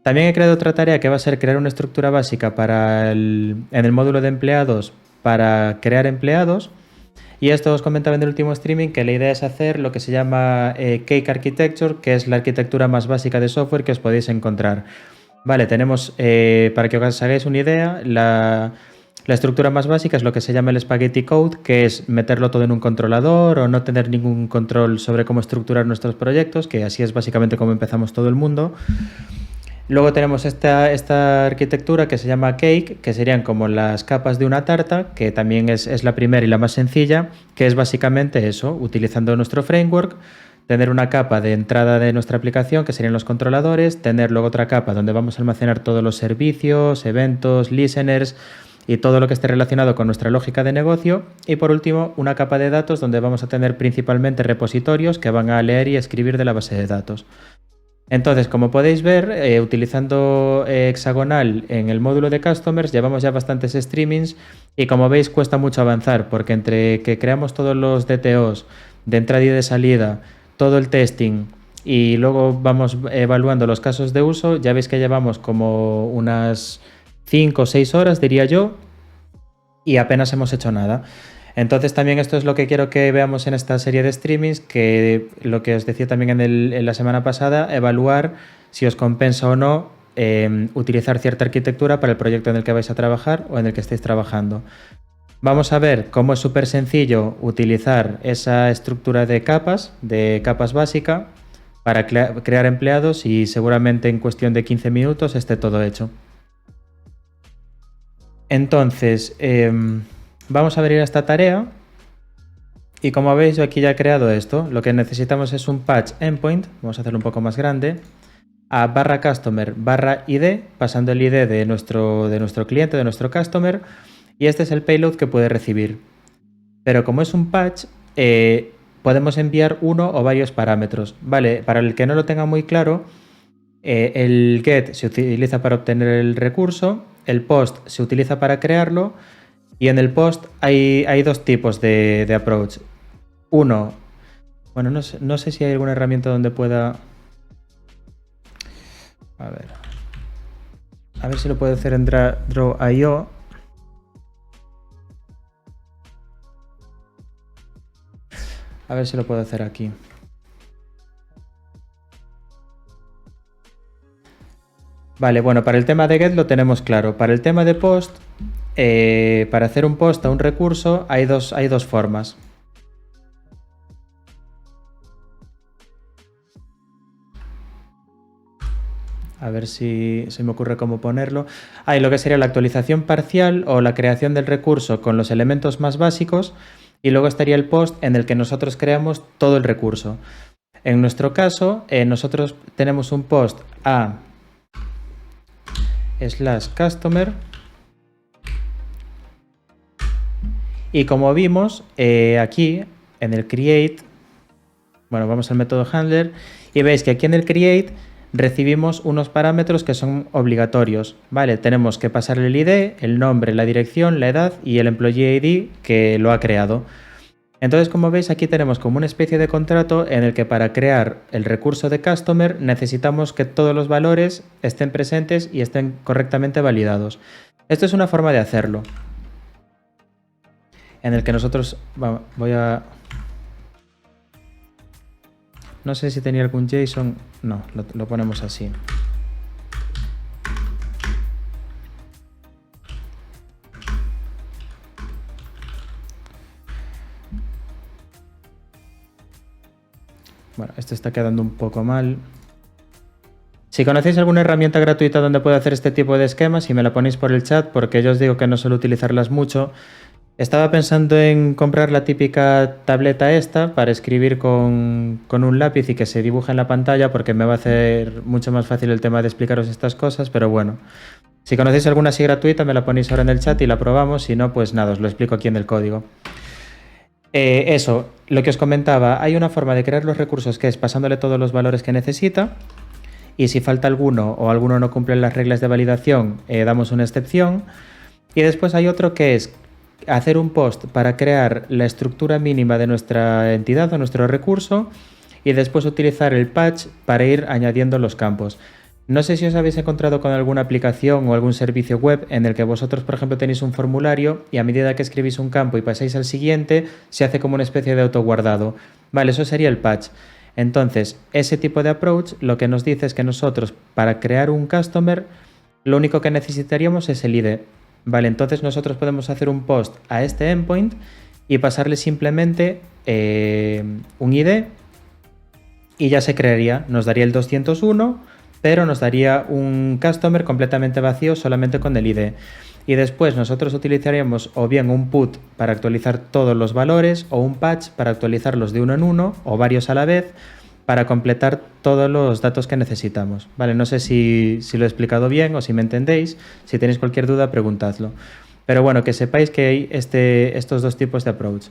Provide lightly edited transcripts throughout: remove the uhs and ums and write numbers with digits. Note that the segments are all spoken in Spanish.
También he creado otra tarea que va a ser crear una estructura básica en el módulo de empleados para crear empleados. Y esto os comentaba en el último streaming que la idea es hacer lo que se llama Cake Architecture, que es la arquitectura más básica de software que os podéis encontrar. Vale, tenemos, para que os hagáis una idea, la estructura más básica es lo que se llama el Spaghetti Code, que es meterlo todo en un controlador o no tener ningún control sobre cómo estructurar nuestros proyectos, que así es básicamente como empezamos todo el mundo. Luego tenemos esta arquitectura que se llama Cake, que serían como las capas de una tarta, que también es la primera y la más sencilla, que es básicamente eso, utilizando nuestro framework, tener una capa de entrada de nuestra aplicación, que serían los controladores, tener luego otra capa donde vamos a almacenar todos los servicios, eventos, listeners y todo lo que esté relacionado con nuestra lógica de negocio. Y por último, una capa de datos donde vamos a tener principalmente repositorios que van a leer y escribir de la base de datos. Entonces, como podéis ver, utilizando Hexagonal en el módulo de Customers, llevamos ya bastantes streamings y como veis cuesta mucho avanzar porque entre que creamos todos los DTOs de entrada y de salida, todo el testing y luego vamos evaluando los casos de uso, ya veis que llevamos como unas 5 o 6 horas, diría yo, y apenas hemos hecho nada. Entonces también esto es lo que quiero que veamos en esta serie de streamings, que lo que os decía también en la semana pasada, evaluar si os compensa o no utilizar cierta arquitectura para el proyecto en el que vais a trabajar o en el que estéis trabajando. Vamos a ver cómo es súper sencillo utilizar esa estructura de capas básica para crear empleados y seguramente en cuestión de 15 minutos esté todo hecho. Entonces, vamos a abrir esta tarea y como veis yo aquí ya he creado esto. Lo que necesitamos es un patch endpoint, vamos a hacerlo un poco más grande, a /customer /id, pasando el id de nuestro cliente, de nuestro customer, y este es el payload que puede recibir. Pero como es un patch, podemos enviar uno o varios parámetros. Vale, para el que no lo tenga muy claro, el get se utiliza para obtener el recurso, el post se utiliza para crearlo, y en el post hay dos tipos de approach. Uno, bueno, no sé si hay alguna herramienta donde pueda... A ver si lo puedo hacer en Draw.io. A ver si lo puedo hacer aquí. Vale, bueno, para el tema de get lo tenemos claro. Para el tema de post, para hacer un post a un recurso hay dos formas. A ver si se me ocurre cómo ponerlo. Hay lo que sería la actualización parcial o la creación del recurso con los elementos más básicos y luego estaría el post en el que nosotros creamos todo el recurso. En nuestro caso, nosotros tenemos un post a /customer y como vimos aquí en el create, bueno, vamos al método handler y veis que aquí en el create recibimos unos parámetros que son obligatorios, ¿vale? Tenemos que pasarle el ID, el nombre, la dirección, la edad y el employee ID que lo ha creado. Entonces, como veis, aquí tenemos como una especie de contrato en el que para crear el recurso de customer necesitamos que todos los valores estén presentes y estén correctamente validados. Esto es una forma de hacerlo, en el que nosotros... voy a... No sé si tenía algún JSON. No, lo ponemos así. Bueno, esto está quedando un poco mal. Si conocéis alguna herramienta gratuita donde pueda hacer este tipo de esquemas, y me la ponéis por el chat, porque yo os digo que no suelo utilizarlas mucho. Estaba pensando en comprar la típica tableta esta para escribir con un lápiz y que se dibuje en la pantalla, porque me va a hacer mucho más fácil el tema de explicaros estas cosas, pero bueno. Si conocéis alguna así gratuita, me la ponéis ahora en el chat y la probamos. Si no, pues nada, os lo explico aquí en el código. Eso, lo que os comentaba, hay una forma de crear los recursos que es pasándole todos los valores que necesita, y si falta alguno o alguno no cumple las reglas de validación, damos una excepción. Y después hay otro que es hacer un post para crear la estructura mínima de nuestra entidad o nuestro recurso y después utilizar el patch para ir añadiendo los campos. No sé si os habéis encontrado con alguna aplicación o algún servicio web en el que vosotros, por ejemplo, tenéis un formulario y a medida que escribís un campo y pasáis al siguiente, se hace como una especie de autoguardado. Vale, eso sería el patch. Entonces, ese tipo de approach lo que nos dice es que nosotros, para crear un customer, lo único que necesitaríamos es el ID. Vale, entonces nosotros podemos hacer un post a este endpoint y pasarle simplemente un ID y ya se crearía, nos daría el 201, pero nos daría un customer completamente vacío solamente con el ID. Y después nosotros utilizaríamos o bien un put para actualizar todos los valores o un patch para actualizarlos de uno en uno o varios a la vez para completar todos los datos que necesitamos. Vale, no sé si lo he explicado bien o si me entendéis. Si tenéis cualquier duda, preguntadlo. Pero bueno, que sepáis que hay estos dos tipos de approach.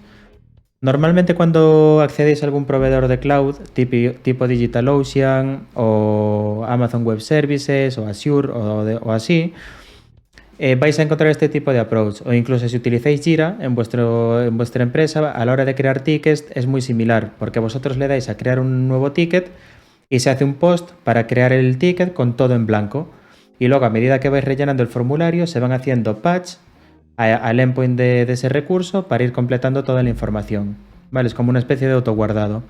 Normalmente cuando accedéis a algún proveedor de cloud tipo DigitalOcean o Amazon Web Services o Azure o así, vais a encontrar este tipo de approach. O incluso si utilizáis Jira en vuestra empresa, a la hora de crear tickets es muy similar, porque vosotros le dais a crear un nuevo ticket y se hace un post para crear el ticket con todo en blanco. Y luego a medida que vais rellenando el formulario se van haciendo patch al endpoint de ese recurso para ir completando toda la información. ¿Vale? Es como una especie de autoguardado.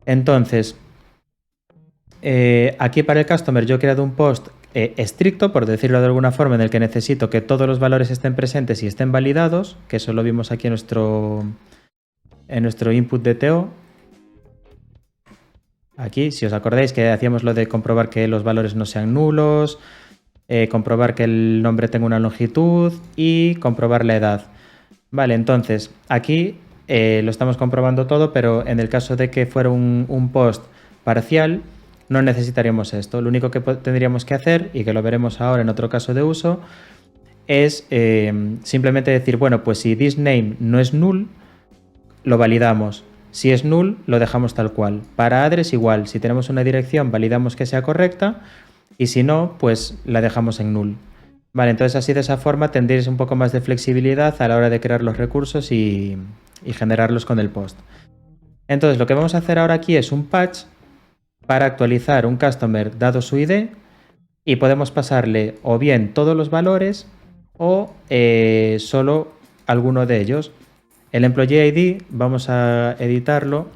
Entonces, aquí para el customer yo he creado un post estricto, por decirlo de alguna forma, en el que necesito que todos los valores estén presentes y estén validados, que eso lo vimos aquí en nuestro input DTO. Aquí, si os acordáis que hacíamos lo de comprobar que los valores no sean nulos, comprobar que el nombre tenga una longitud y comprobar la edad. Vale, entonces aquí lo estamos comprobando todo, pero en el caso de que fuera un post parcial, no necesitaríamos esto. Lo único que tendríamos que hacer, y que lo veremos ahora en otro caso de uso, es simplemente decir, bueno, pues si thisName no es null, lo validamos. Si es null, lo dejamos tal cual. Para address igual, si tenemos una dirección, validamos que sea correcta, y si no, pues la dejamos en null. Vale, entonces así de esa forma tendréis un poco más de flexibilidad a la hora de crear los recursos y generarlos con el post. Entonces lo que vamos a hacer ahora aquí es un patch para actualizar un customer dado su ID y podemos pasarle o bien todos los valores o solo alguno de ellos. El employee ID vamos a editarlo,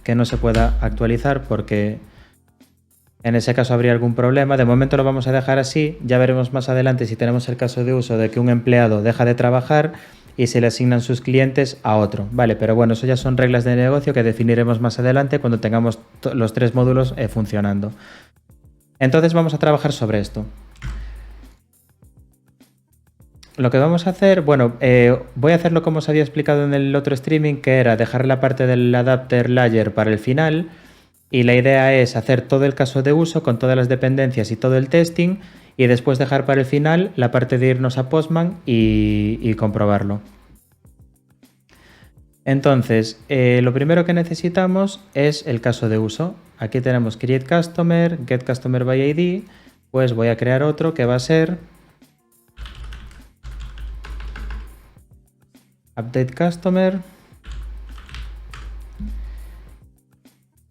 que no se pueda actualizar porque en ese caso habría algún problema. De momento lo vamos a dejar así, ya veremos más adelante si tenemos el caso de uso de que un empleado deja de trabajar y se le asignan sus clientes a otro. Vale, pero bueno, eso ya son reglas de negocio que definiremos más adelante cuando tengamos los tres módulos funcionando. Entonces vamos a trabajar sobre esto. Lo que vamos a hacer, bueno, voy a hacerlo como os había explicado en el otro streaming, que era dejar la parte del adapter layer para el final. Y la idea es hacer todo el caso de uso con todas las dependencias y todo el testing y después dejar para el final la parte de irnos a Postman y comprobarlo. Entonces, lo primero que necesitamos es el caso de uso. Aquí tenemos create customer, get customer by ID, pues voy a crear otro que va a ser update customer.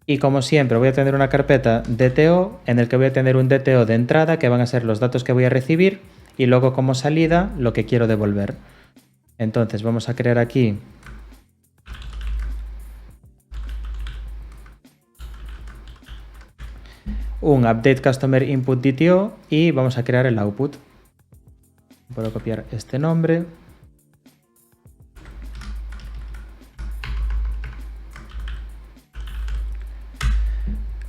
Y como siempre voy a tener una carpeta DTO en el que voy a tener un DTO de entrada que van a ser los datos que voy a recibir y luego como salida lo que quiero devolver. Entonces vamos a crear aquí un update customer input DTO y vamos a crear el output. Puedo copiar este nombre.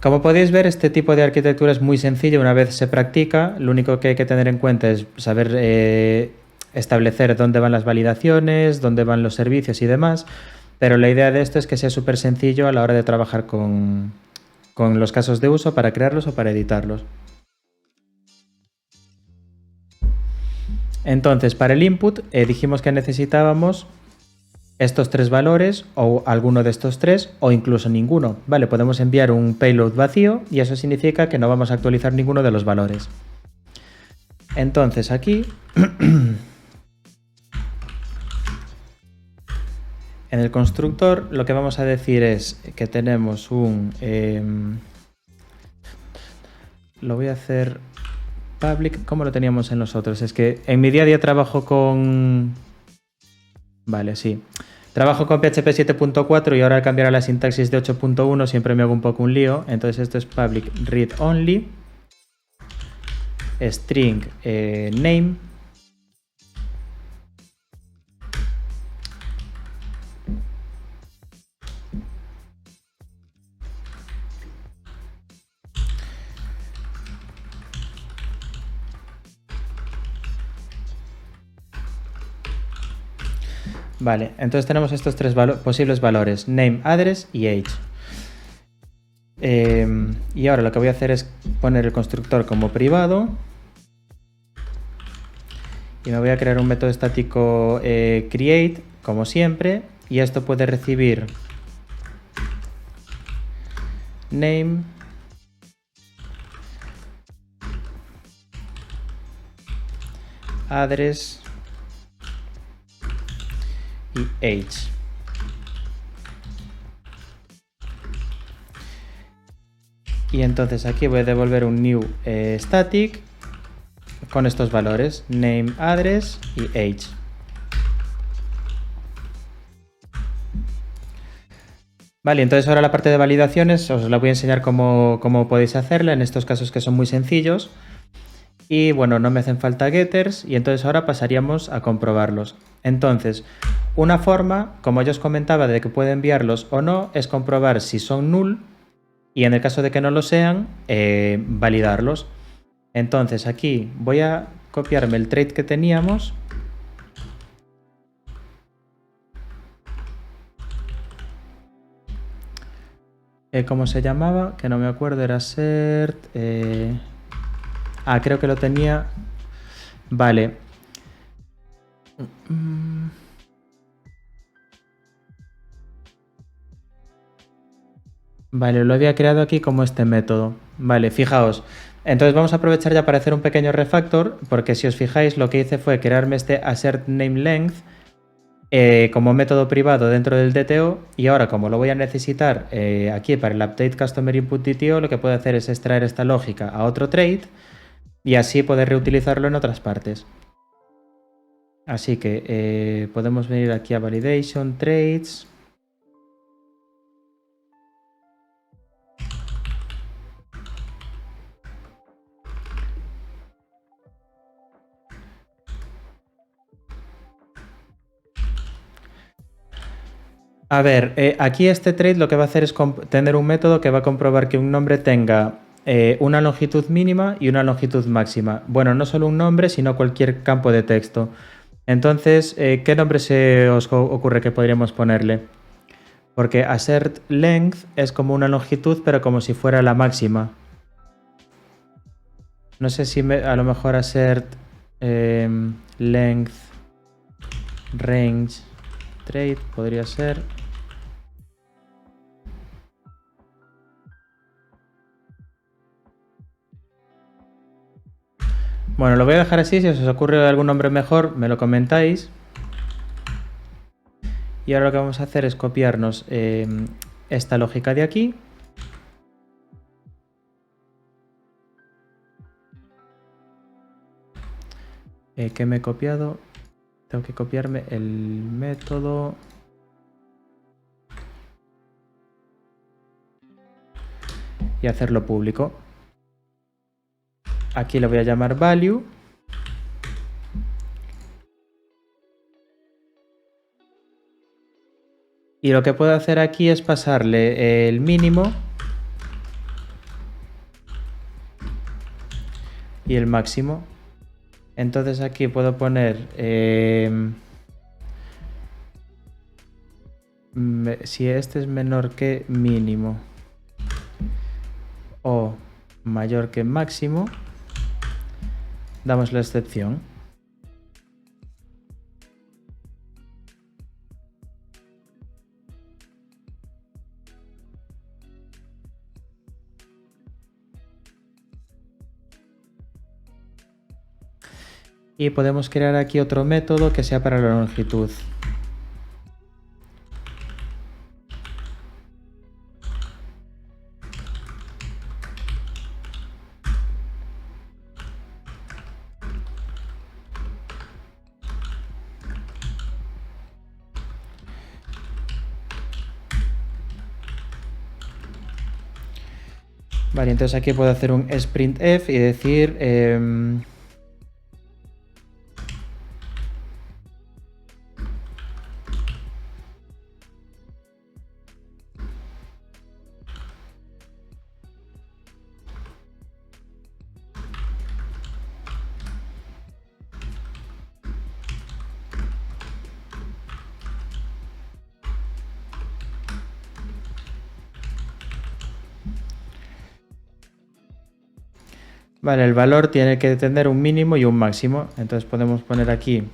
Como podéis ver, este tipo de arquitectura es muy sencilla una vez se practica. Lo único que hay que tener en cuenta es saber establecer dónde van las validaciones, dónde van los servicios y demás. Pero la idea de esto es que sea súper sencillo a la hora de trabajar con los casos de uso para crearlos o para editarlos. Entonces, para el input dijimos que necesitábamos estos tres valores o alguno de estos tres o incluso ninguno. Vale, podemos enviar un payload vacío y eso significa que no vamos a actualizar ninguno de los valores. Entonces aquí en el constructor lo que vamos a decir es que tenemos un lo voy a hacer public como lo teníamos en los otros. Es que en mi día a día trabajo con... Vale, sí. Trabajo con PHP 7.4 y ahora al cambiar a la sintaxis de 8.1 siempre me hago un poco un lío. Entonces esto es public read only, string name, vale, entonces tenemos estos tres posibles valores, name, address y age. Y ahora lo que voy a hacer es poner el constructor como privado y me voy a crear un método estático create, como siempre, y esto puede recibir name, address y age. Y entonces aquí voy a devolver un new static con estos valores, name, address y age. Vale, entonces ahora la parte de validaciones os la voy a enseñar cómo podéis hacerla en estos casos que son muy sencillos. Y bueno, no me hacen falta getters y entonces ahora pasaríamos a comprobarlos. Entonces, una forma, como yo os comentaba, de que puede enviarlos o no, es comprobar si son null y en el caso de que no lo sean, validarlos. Entonces aquí voy a copiarme el trait que teníamos. ¿Cómo se llamaba? Que no me acuerdo, era cert... creo que lo tenía... Vale. Vale, lo había creado aquí como este método. Vale, fijaos. Entonces vamos a aprovechar ya para hacer un pequeño refactor, porque si os fijáis lo que hice fue crearme este assertNameLength como método privado dentro del DTO y ahora como lo voy a necesitar aquí para el update customer input DTO, lo que puedo hacer es extraer esta lógica a otro trait y así poder reutilizarlo en otras partes. Así que podemos venir aquí a validation, traits. A ver, aquí este trait lo que va a hacer es tener un método que va a comprobar que un nombre tenga una longitud mínima y una longitud máxima. Bueno, no solo un nombre, sino cualquier campo de texto. Entonces, ¿qué nombre se os ocurre que podríamos ponerle? Porque assert length es como una longitud, pero como si fuera la máxima. No sé si a lo mejor assert length range trait podría ser. Bueno, lo voy a dejar así. Si os ocurre algún nombre mejor, me lo comentáis. Y ahora lo que vamos a hacer es copiarnos esta lógica de aquí. ¿Qué me he copiado? Tengo que copiarme el método. Y hacerlo público. Aquí lo voy a llamar value. Y lo que puedo hacer aquí es pasarle el mínimo y el máximo. Entonces aquí puedo poner si este es menor que mínimo o mayor que máximo, damos la excepción. Y podemos crear aquí otro método que sea para la longitud. Vale, entonces aquí puedo hacer un sprintf y decir... Vale, el valor tiene que tener un mínimo y un máximo. Entonces podemos poner aquí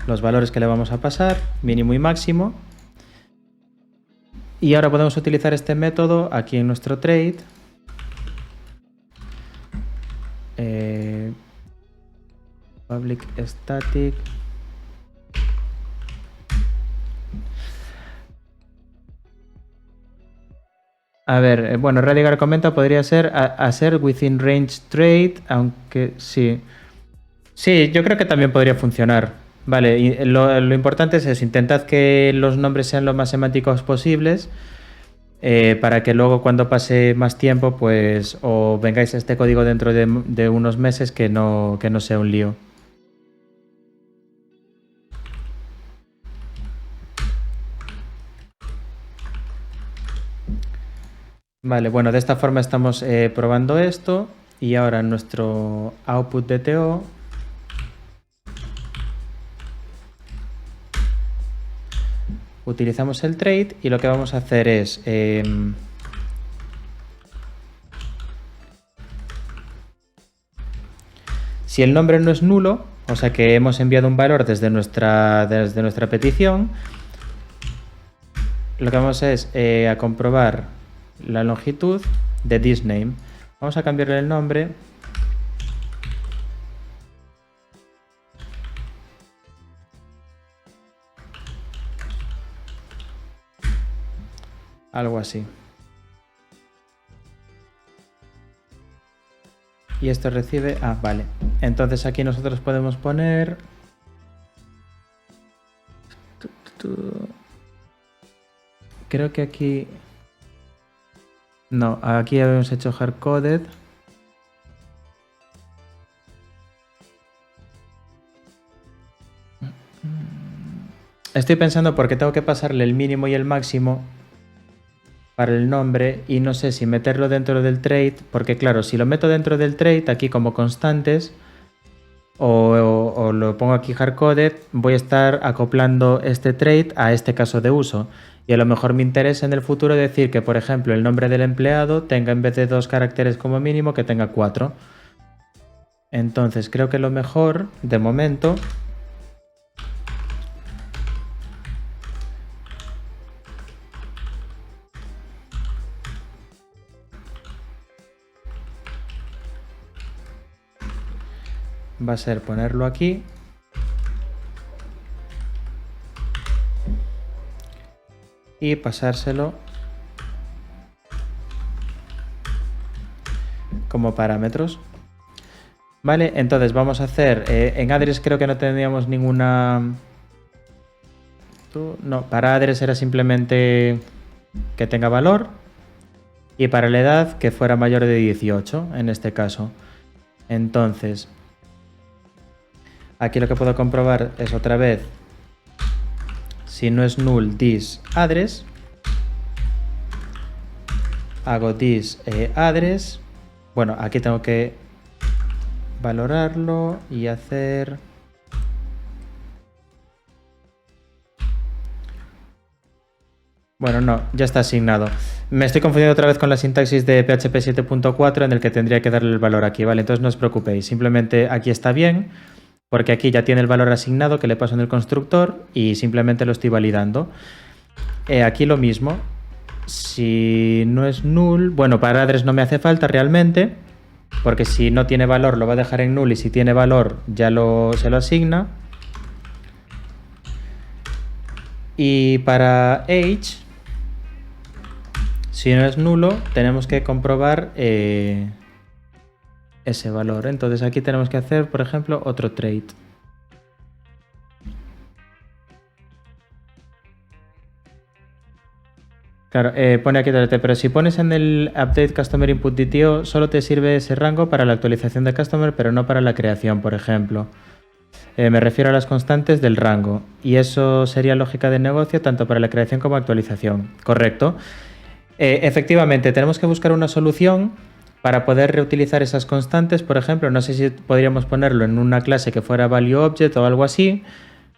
los valores que le vamos a pasar, mínimo y máximo. Y ahora podemos utilizar este método aquí en nuestro trade. Public static. A ver, bueno, Radigar comenta, podría ser hacer within range trade, aunque sí. Sí, yo creo que también podría funcionar. Vale, y lo importante es eso, intentad que los nombres sean lo más semánticos posibles para que luego cuando pase más tiempo, pues o vengáis a este código dentro de unos meses que no sea un lío. Vale, bueno, de esta forma estamos probando esto y ahora en nuestro output DTO utilizamos el trade y lo que vamos a hacer es si el nombre no es nulo, o sea que hemos enviado un valor desde nuestra petición, lo que vamos es a comprobar la longitud de thisName. Vamos a cambiarle el nombre. Algo así. Y esto recibe... Ah, vale. Entonces aquí nosotros podemos poner... Creo que aquí... No, aquí habíamos hecho hardcoded. Estoy pensando porque tengo que pasarle el mínimo y el máximo para el nombre y no sé si meterlo dentro del trade, porque claro, si lo meto dentro del trade aquí como constantes o lo pongo aquí hardcoded, voy a estar acoplando este trade a este caso de uso. Y a lo mejor me interesa en el futuro decir que, por ejemplo, el nombre del empleado tenga en vez de 2 caracteres como mínimo, que tenga 4. Entonces creo que lo mejor, de momento, va a ser ponerlo aquí. Y pasárselo como parámetros. Vale, entonces vamos a hacer... en address creo que no teníamos ninguna... No, para address era simplemente que tenga valor. Y para la edad que fuera mayor de 18, en este caso. Entonces, aquí lo que puedo comprobar es otra vez si no es null this address. Hago this address. Bueno, aquí tengo que valorarlo y hacer... Bueno, no, ya está asignado. Me estoy confundiendo otra vez con la sintaxis de PHP 7.4 en el que tendría que darle el valor aquí, ¿vale? Entonces no os preocupéis, simplemente aquí está bien, porque aquí ya tiene el valor asignado que le paso en el constructor y simplemente lo estoy validando. Aquí lo mismo. Si no es null, bueno, para address no me hace falta realmente, porque si no tiene valor lo va a dejar en null y si tiene valor ya se lo asigna. Y para age, si no es nulo, tenemos que comprobar ese valor. Entonces aquí tenemos que hacer, por ejemplo, otro trade. Claro, pone aquí TLT, pero si pones en el Update Customer Input DTO, solo te sirve ese rango para la actualización de Customer, pero no para la creación, por ejemplo. Me refiero a las constantes del rango. Y eso sería lógica de negocio tanto para la creación como actualización. Correcto. Efectivamente, tenemos que buscar una solución para poder reutilizar esas constantes. Por ejemplo, no sé si podríamos ponerlo en una clase que fuera Value Object o algo así,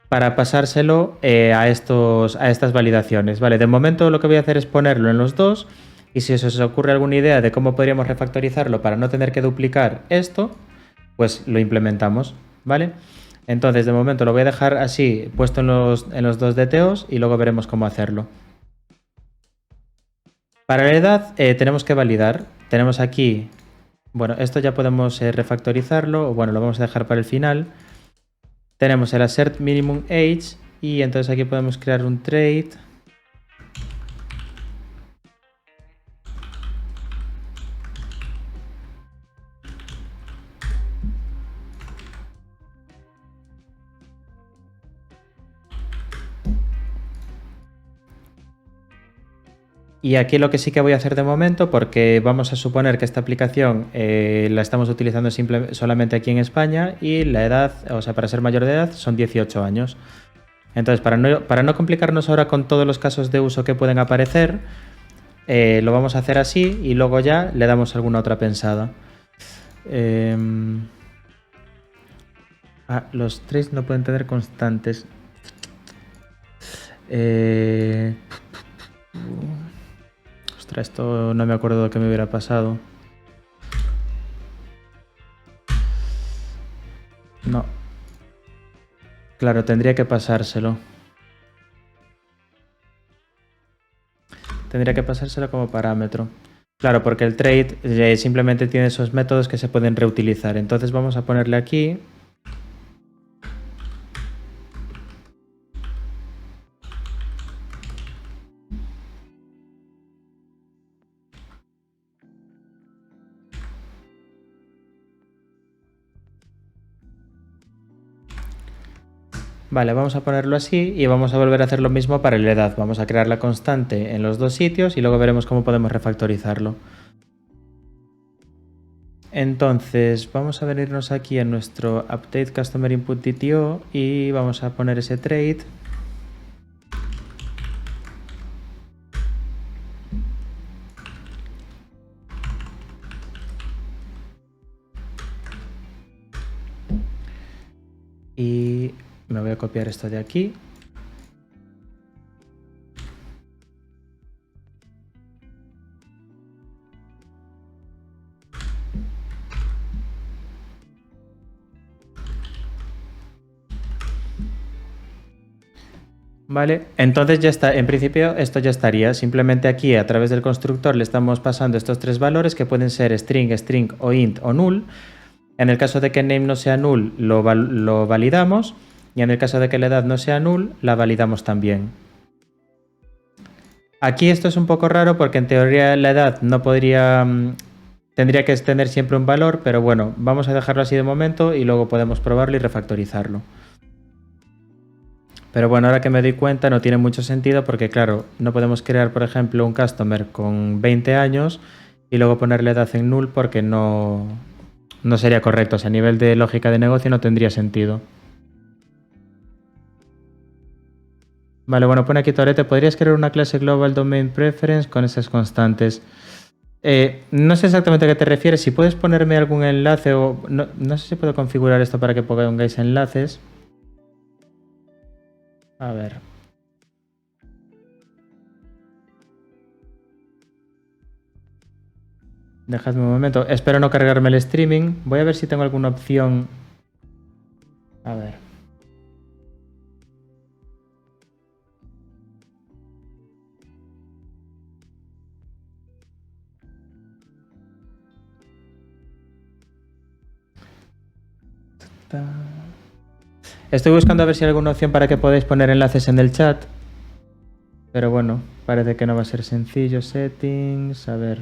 para pasárselo a estas validaciones. Vale, de momento lo que voy a hacer es ponerlo en los dos. Y si os ocurre alguna idea de cómo podríamos refactorizarlo para no tener que duplicar esto, pues lo implementamos, ¿vale? Entonces, de momento lo voy a dejar así, puesto en los dos DTOs y luego veremos cómo hacerlo. Para la edad tenemos que validar. Tenemos aquí, bueno, esto ya podemos refactorizarlo, o bueno, lo vamos a dejar para el final. Tenemos el assert minimum age y entonces aquí podemos crear un trait. Y aquí lo que sí que voy a hacer de momento, porque vamos a suponer que esta aplicación la estamos utilizando solamente aquí en España y la edad, o sea, para ser mayor de edad son 18 años. Entonces, para no complicarnos ahora con todos los casos de uso que pueden aparecer, lo vamos a hacer así y luego ya le damos alguna otra pensada. Los traits no pueden tener constantes. Ostras, esto no me acuerdo de qué me hubiera pasado. No. Claro, tendría que pasárselo. Tendría que pasárselo como parámetro. Claro, porque el trait simplemente tiene esos métodos que se pueden reutilizar. Entonces vamos a ponerle aquí. Vale, vamos a ponerlo así y vamos a volver a hacer lo mismo para la edad. Vamos a crear la constante en los dos sitios y luego veremos cómo podemos refactorizarlo. Entonces, vamos a venirnos aquí a nuestro Update Customer Input DTO y vamos a poner ese trait. Y me voy a copiar esto de aquí. Vale, entonces ya está, en principio esto ya estaría, simplemente aquí a través del constructor le estamos pasando estos tres valores que pueden ser string, string o int o null. En el caso de que name no sea null, lo validamos y en el caso de que la edad no sea null, la validamos también. Aquí esto es un poco raro porque en teoría la edad no podría, tendría que tener siempre un valor, pero bueno, vamos a dejarlo así de momento y luego podemos probarlo y refactorizarlo. Pero bueno, ahora que me doy cuenta no tiene mucho sentido porque claro, no podemos crear por ejemplo un customer con 20 años y luego ponerle edad en null porque no sería correcto. O sea, a nivel de lógica de negocio no tendría sentido. Vale, bueno, pone aquí Torete, ¿podrías crear una clase Global Domain Preference con esas constantes? No sé exactamente a qué te refieres. Si puedes ponerme algún enlace o... No sé si puedo configurar esto para que pongáis enlaces. A ver. Dejadme un momento. Espero no cargarme el streaming. Voy a ver si tengo alguna opción. A ver. Estoy buscando a ver si hay alguna opción para que podáis poner enlaces en el chat. Pero bueno, parece que no va a ser sencillo. Settings, a ver.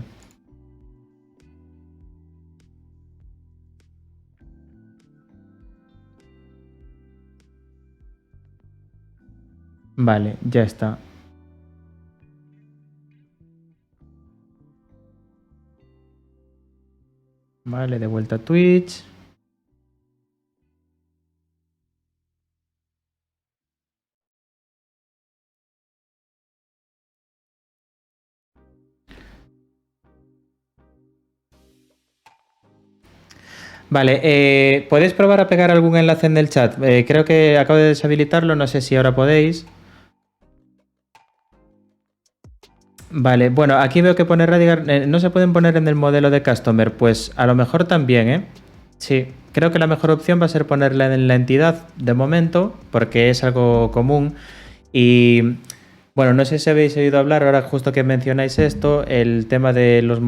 Vale, ya está. Vale, de vuelta a Twitch. Vale, ¿podéis probar a pegar algún enlace en el chat? Creo que acabo de deshabilitarlo, no sé si ahora podéis. Vale, bueno, aquí veo que pone Radigar, no se pueden poner en el modelo de Customer, pues a lo mejor también, ¿eh? Sí, creo que la mejor opción va a ser ponerla en la entidad de momento, porque es algo común. Y bueno, no sé si habéis oído hablar, ahora justo que mencionáis esto, el tema de los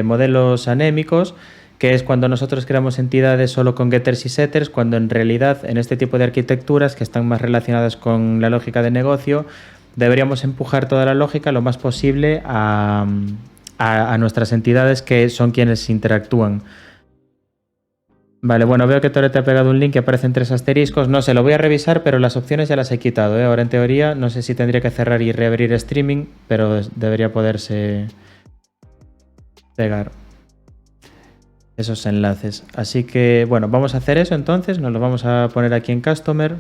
modelos anémicos, que es cuando nosotros creamos entidades solo con getters y setters, cuando en realidad en este tipo de arquitecturas que están más relacionadas con la lógica de negocio, deberíamos empujar toda la lógica lo más posible a nuestras entidades que son quienes interactúan. Vale, bueno, veo que Tore te ha pegado un link que aparecen 3 asteriscos. No sé, lo voy a revisar, pero las opciones ya las he quitado, ¿eh? Ahora en teoría, no sé si tendría que cerrar y reabrir streaming, pero debería poderse pegar esos enlaces. Así que, bueno, vamos a hacer eso entonces. Nos lo vamos a poner aquí en Customer.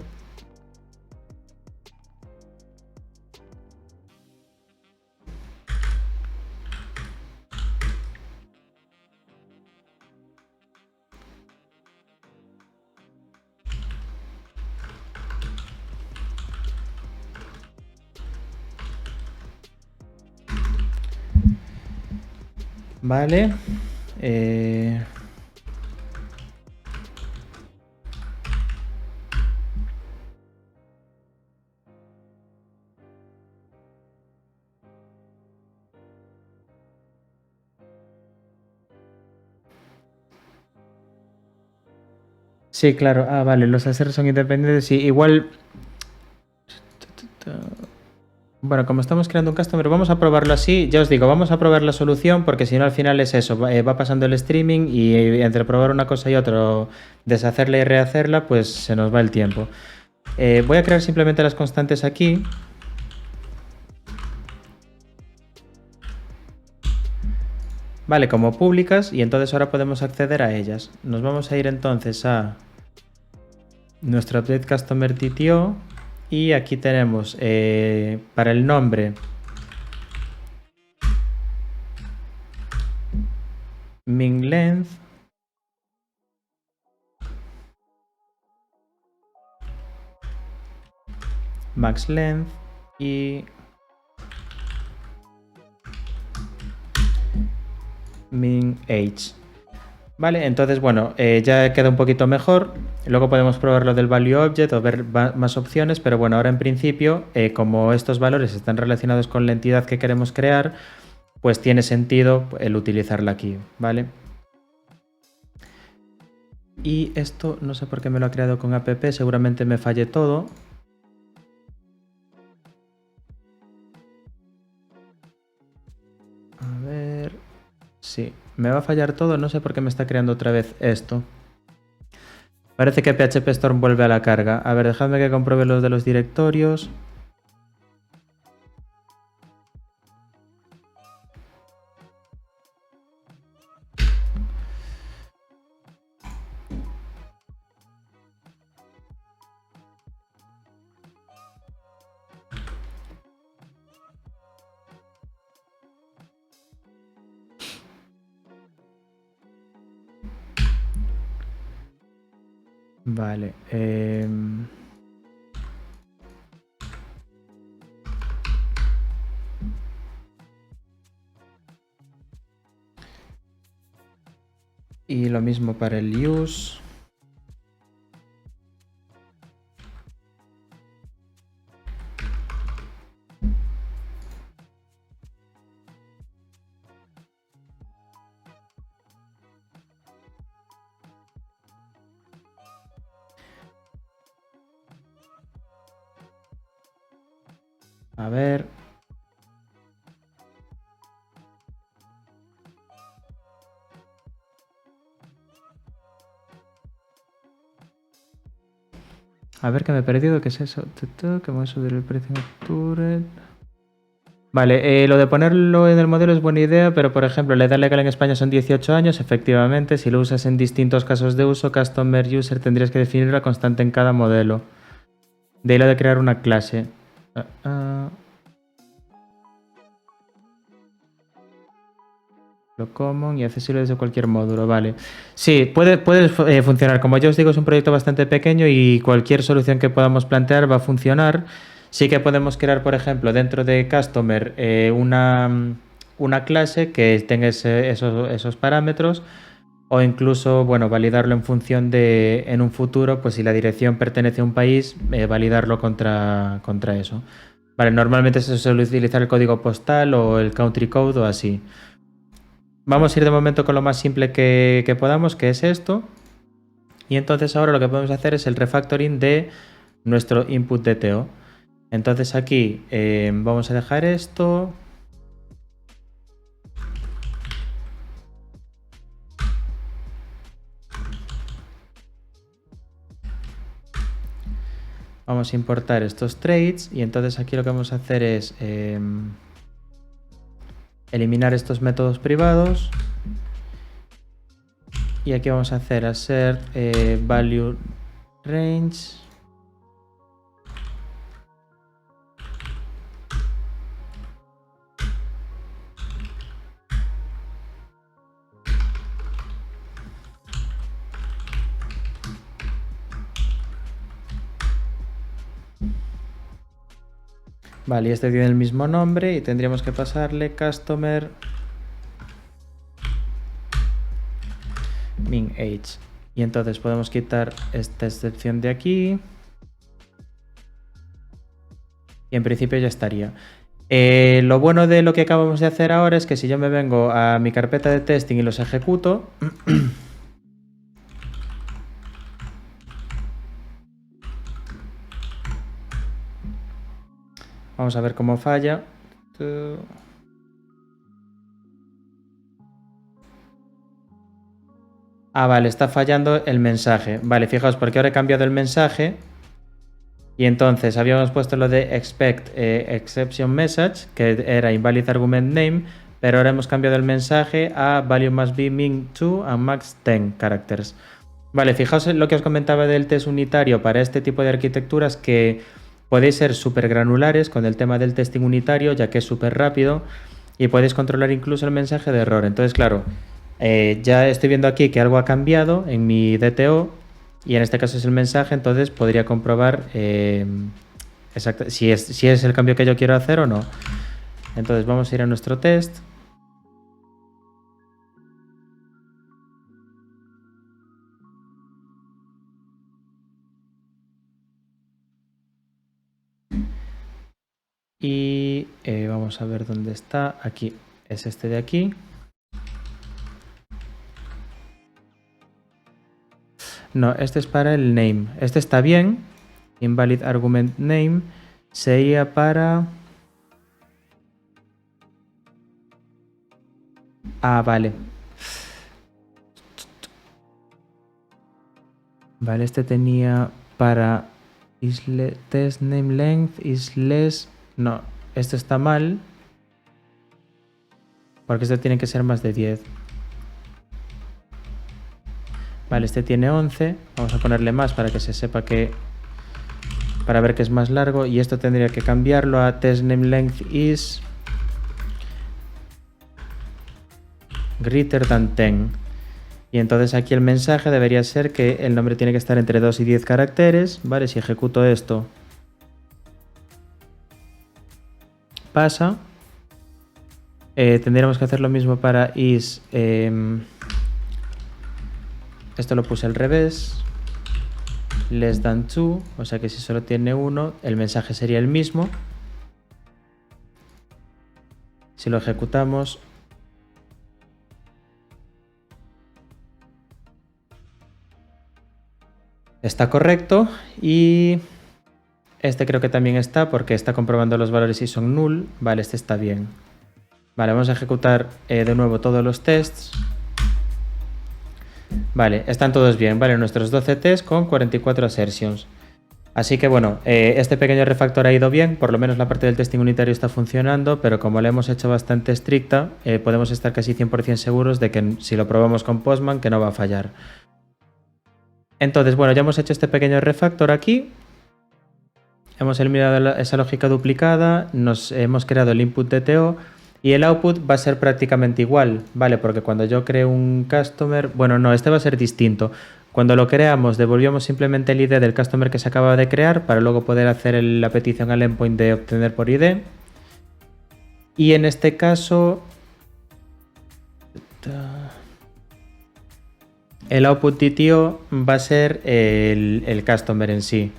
Vale. Sí, claro. Ah, vale, los ASR son independientes. Sí, igual. Bueno, como estamos creando un customer, vamos a probarlo así. Ya os digo, vamos a probar la solución porque si no al final es eso, va pasando el streaming y entre probar una cosa y otra, o deshacerla y rehacerla, pues se nos va el tiempo. Voy a crear simplemente las constantes aquí. Vale, como públicas y entonces ahora podemos acceder a ellas. Nos vamos a ir entonces a nuestro update customer TTO y aquí tenemos para el nombre min length, max length y min age. Vale, entonces bueno, ya queda un poquito mejor. Luego podemos probar lo del value object o ver más opciones, pero bueno, ahora en principio, como estos valores están relacionados con la entidad que queremos crear, pues tiene sentido el utilizarla aquí, ¿vale? Y esto no sé por qué me lo ha creado con app, seguramente me falle todo. A ver... Sí, me va a fallar todo, no sé por qué me está creando otra vez esto. Parece que PHP Storm vuelve a la carga. A ver, dejadme que compruebe los de los directorios. Vale. Y lo mismo para el use. A ver. A ver que me he perdido. ¿Qué es eso? Que voy a subir el precio en octubre. Vale, lo de ponerlo en el modelo es buena idea, pero por ejemplo, la edad legal en España son 18 años, efectivamente, si lo usas en distintos casos de uso, Customer User tendrías que definirla constante en cada modelo. De ahí lo de crear una clase. Lo common y accesible desde cualquier módulo, vale. Sí, puede funcionar. Como yo os digo, es un proyecto bastante pequeño y cualquier solución que podamos plantear va a funcionar. Sí que podemos crear, por ejemplo, dentro de Customer una clase que tenga esos parámetros o incluso, bueno, validarlo en función de, en un futuro, pues si la dirección pertenece a un país, validarlo contra eso. Vale, normalmente se suele utilizar el código postal o el country code o así. Vamos a ir de momento con lo más simple que podamos, que es esto. Y entonces ahora lo que podemos hacer es el refactoring de nuestro input DTO. Entonces aquí vamos a dejar esto. Vamos a importar estos traits y entonces aquí lo que vamos a hacer es eliminar estos métodos privados. Y aquí vamos a hacer assert value range. Vale, y este tiene el mismo nombre y tendríamos que pasarle customer min age. Y entonces podemos quitar esta excepción de aquí. Y en principio ya estaría. Lo bueno de lo que acabamos de hacer ahora es que si yo me vengo a mi carpeta de testing y los ejecuto, vamos a ver cómo falla. Ah, vale, está fallando el mensaje. Vale, fijaos, porque ahora he cambiado el mensaje. Y entonces habíamos puesto lo de expect exception message, que era invalid argument name, pero ahora hemos cambiado el mensaje a value must be min 2 and max 10 characters. Vale, fijaos en lo que os comentaba del test unitario para este tipo de arquitecturas, que podéis ser súper granulares con el tema del testing unitario, ya que es súper rápido y podéis controlar incluso el mensaje de error. Entonces, claro, ya estoy viendo aquí que algo ha cambiado en mi DTO y en este caso es el mensaje, entonces podría comprobar si es el cambio que yo quiero hacer o no. Entonces vamos a ir a nuestro test. Y vamos a ver dónde está. Aquí es este de aquí. No, este es para el name. Este está bien. Invalid argument name. Sería para... Ah, vale. Vale, este tenía para test name length is less. No, esto está mal. Porque esto tiene que ser más de 10. Vale, este tiene 11. Vamos a ponerle más para que se sepa que... Para ver que es más largo. Y esto tendría que cambiarlo a test name length is greater than 10. Y entonces aquí el mensaje debería ser que el nombre tiene que estar entre 2 y 10 caracteres. Vale, si ejecuto esto, pasa. Tendríamos que hacer lo mismo para is... esto lo puse al revés. Less than 2, o sea que si solo tiene 1, el mensaje sería el mismo. Si lo ejecutamos... Está correcto y este creo que también está porque está comprobando los valores si son null. Vale, este está bien. Vale, vamos a ejecutar de nuevo todos los tests. Vale, están todos bien. Vale, nuestros 12 tests con 44 assertions. Así que bueno, este pequeño refactor ha ido bien, por lo menos la parte del testing unitario está funcionando, pero como la hemos hecho bastante estricta, podemos estar casi 100% seguros de que si lo probamos con Postman, que no va a fallar. Entonces, bueno, ya hemos hecho este pequeño refactor aquí. Hemos eliminado esa lógica duplicada, nos hemos creado el input DTO y el output va a ser prácticamente igual, ¿vale? Porque cuando yo creo un customer, bueno, no, este va a ser distinto. Cuando lo creamos, devolvíamos simplemente el ID del customer que se acaba de crear para luego poder hacer la petición al endpoint de obtener por ID. Y en este caso, el output DTO va a ser el customer en sí.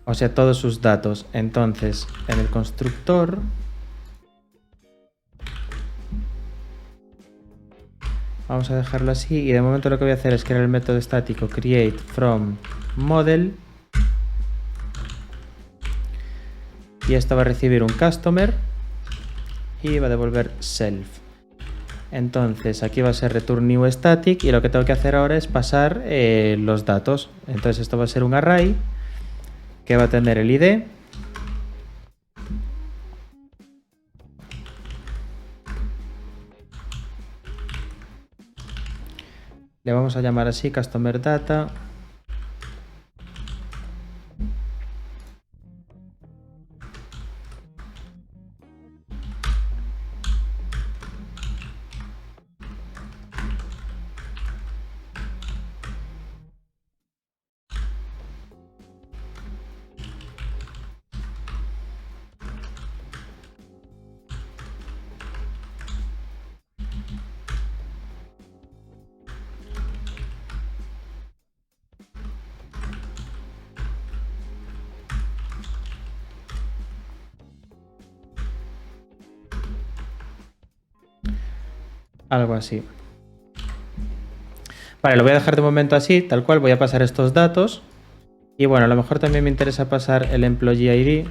O sea, todos sus datos. Entonces, en el constructor vamos a dejarlo así y de momento lo que voy a hacer es crear el método estático create from model y esto va a recibir un customer y va a devolver self. Entonces aquí va a ser return new static y lo que tengo que hacer ahora es pasar los datos. Entonces esto va a ser un array que va a tener el ID, le vamos a llamar así customer data, algo así. Vale, lo voy a dejar de momento así, tal cual, voy a pasar estos datos. Y bueno, a lo mejor también me interesa pasar el employee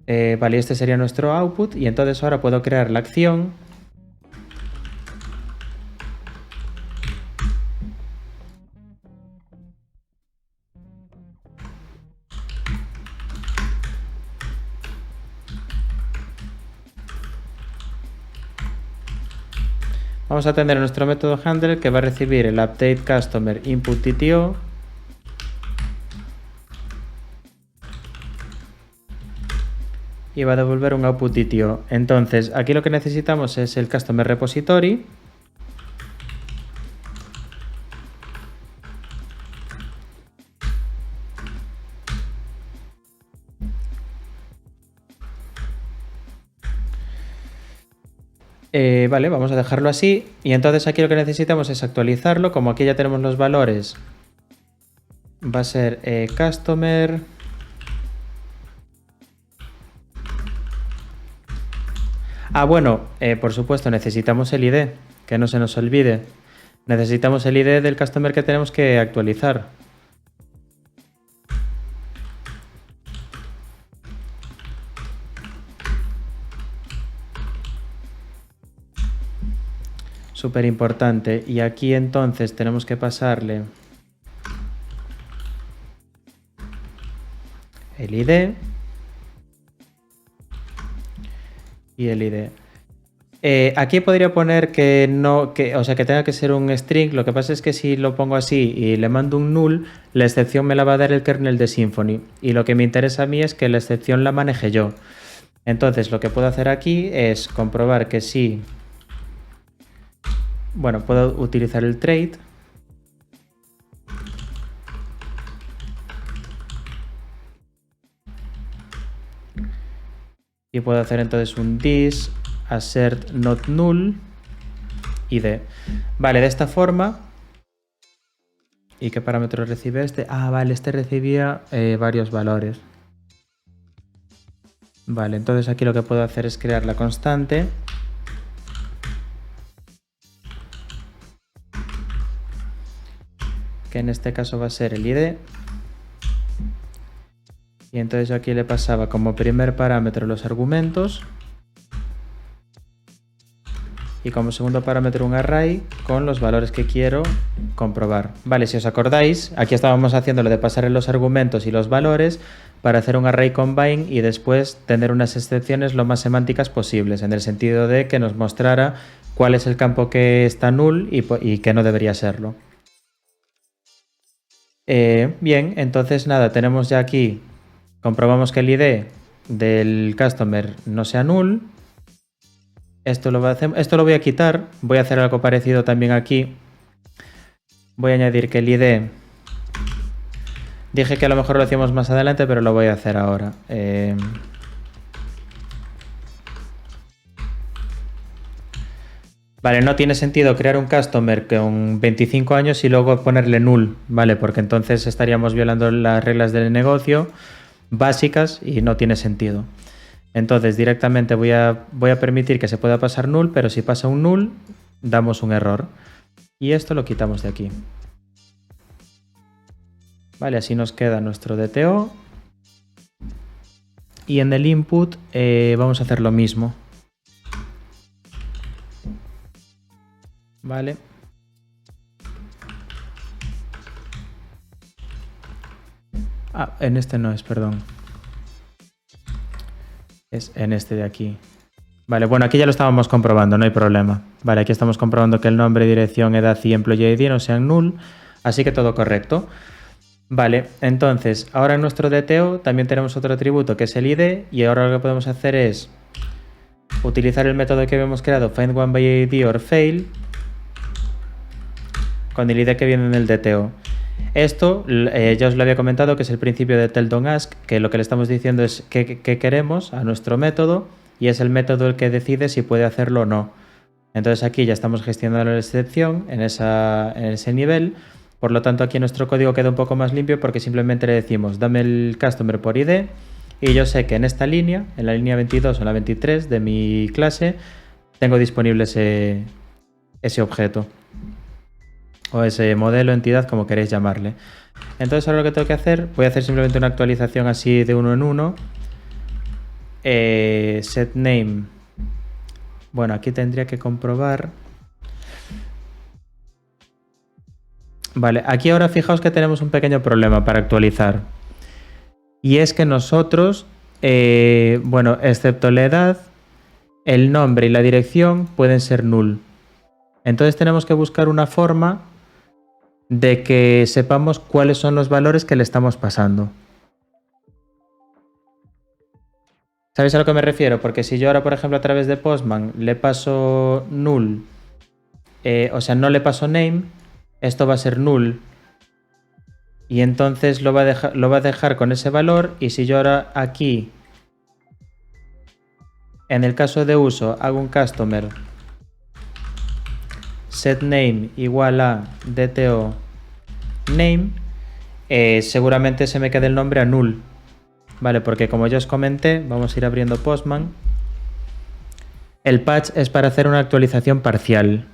ID. Vale, este sería nuestro output y entonces ahora puedo crear la acción. Vamos a tener nuestro método handler que va a recibir el update customer input TTO y va a devolver un output TTO. Entonces, aquí lo que necesitamos es el customer repository. Vale, vamos a dejarlo así. Y entonces aquí lo que necesitamos es actualizarlo. Como aquí ya tenemos los valores, va a ser customer. Ah, bueno, por supuesto, necesitamos el ID, que no se nos olvide. Necesitamos el ID del customer que tenemos que actualizar. Súper importante. Y aquí entonces tenemos que pasarle el ID y el ID. Aquí podría poner que no, o sea, que tenga que ser un string. Lo que pasa es que si lo pongo así y le mando un null, la excepción me la va a dar el kernel de Symfony. Y lo que me interesa a mí es que la excepción la maneje yo. Entonces lo que puedo hacer aquí es comprobar que sí. Bueno, puedo utilizar el trait. Y puedo hacer entonces un this assert not null id. Vale, de esta forma. ¿Y qué parámetros recibe este? Ah, vale, este recibía varios valores. Vale, entonces aquí lo que puedo hacer es crear la constante. Que en este caso va a ser el id. Y entonces yo aquí le pasaba como primer parámetro los argumentos y como segundo parámetro un array con los valores que quiero comprobar. Vale, si os acordáis, aquí estábamos haciendo lo de pasarle los argumentos y los valores para hacer un array combine y después tener unas excepciones lo más semánticas posibles, en el sentido de que nos mostrara cuál es el campo que está null y que no debería serlo. Bien, entonces nada, tenemos ya aquí, comprobamos que el ID del customer no sea null. Esto lo voy a quitar, voy a hacer algo parecido también aquí. Voy a añadir que el ID... Dije que a lo mejor lo hacíamos más adelante, pero lo voy a hacer ahora. Vale, no tiene sentido crear un customer con 25 años y luego ponerle null, ¿vale? Porque entonces estaríamos violando las reglas del negocio básicas y no tiene sentido. Entonces directamente voy a permitir que se pueda pasar null, pero si pasa un null, damos un error. Y esto lo quitamos de aquí. Vale, así nos queda nuestro DTO. Y en el input vamos a hacer lo mismo. Vale. Ah, en este no es, perdón. Es en este de aquí. Vale, bueno, aquí ya lo estábamos comprobando, no hay problema. Vale, aquí estamos comprobando que el nombre, dirección, edad y employee ID no sean null, así que todo correcto. Vale, entonces, ahora en nuestro DTO también tenemos otro atributo que es el ID y ahora lo que podemos hacer es utilizar el método que habíamos creado, findOneByID or fail, con el ID que viene en el DTO. Esto ya os lo había comentado, que es el principio de tell don't ask, que lo que le estamos diciendo es qué queremos a nuestro método y es el método el que decide si puede hacerlo o no. Entonces aquí ya estamos gestionando la excepción en ese nivel. Por lo tanto, aquí nuestro código queda un poco más limpio porque simplemente le decimos dame el customer por ID y yo sé que en esta línea, en la línea 22 o en la 23 de mi clase, tengo disponible ese objeto o ese modelo, entidad, como queréis llamarle. Entonces ahora lo que tengo que hacer, voy a hacer simplemente una actualización así de uno en uno. Set name. Bueno, aquí tendría que comprobar. Vale, aquí ahora fijaos que tenemos un pequeño problema para actualizar. Y es que nosotros, bueno, excepto la edad, el nombre y la dirección pueden ser null. Entonces tenemos que buscar una forma de que sepamos cuáles son los valores que le estamos pasando. ¿Sabéis a lo que me refiero? Porque si yo ahora, por ejemplo, a través de Postman le paso null, o sea, no le paso name, esto va a ser null. Y entonces lo va a dejar con ese valor. Y si yo ahora aquí, en el caso de uso, hago un customer setName igual a DTO name, seguramente se me quede el nombre a null. Vale, porque como ya os comenté, vamos a ir abriendo Postman. El patch es para hacer una actualización parcial.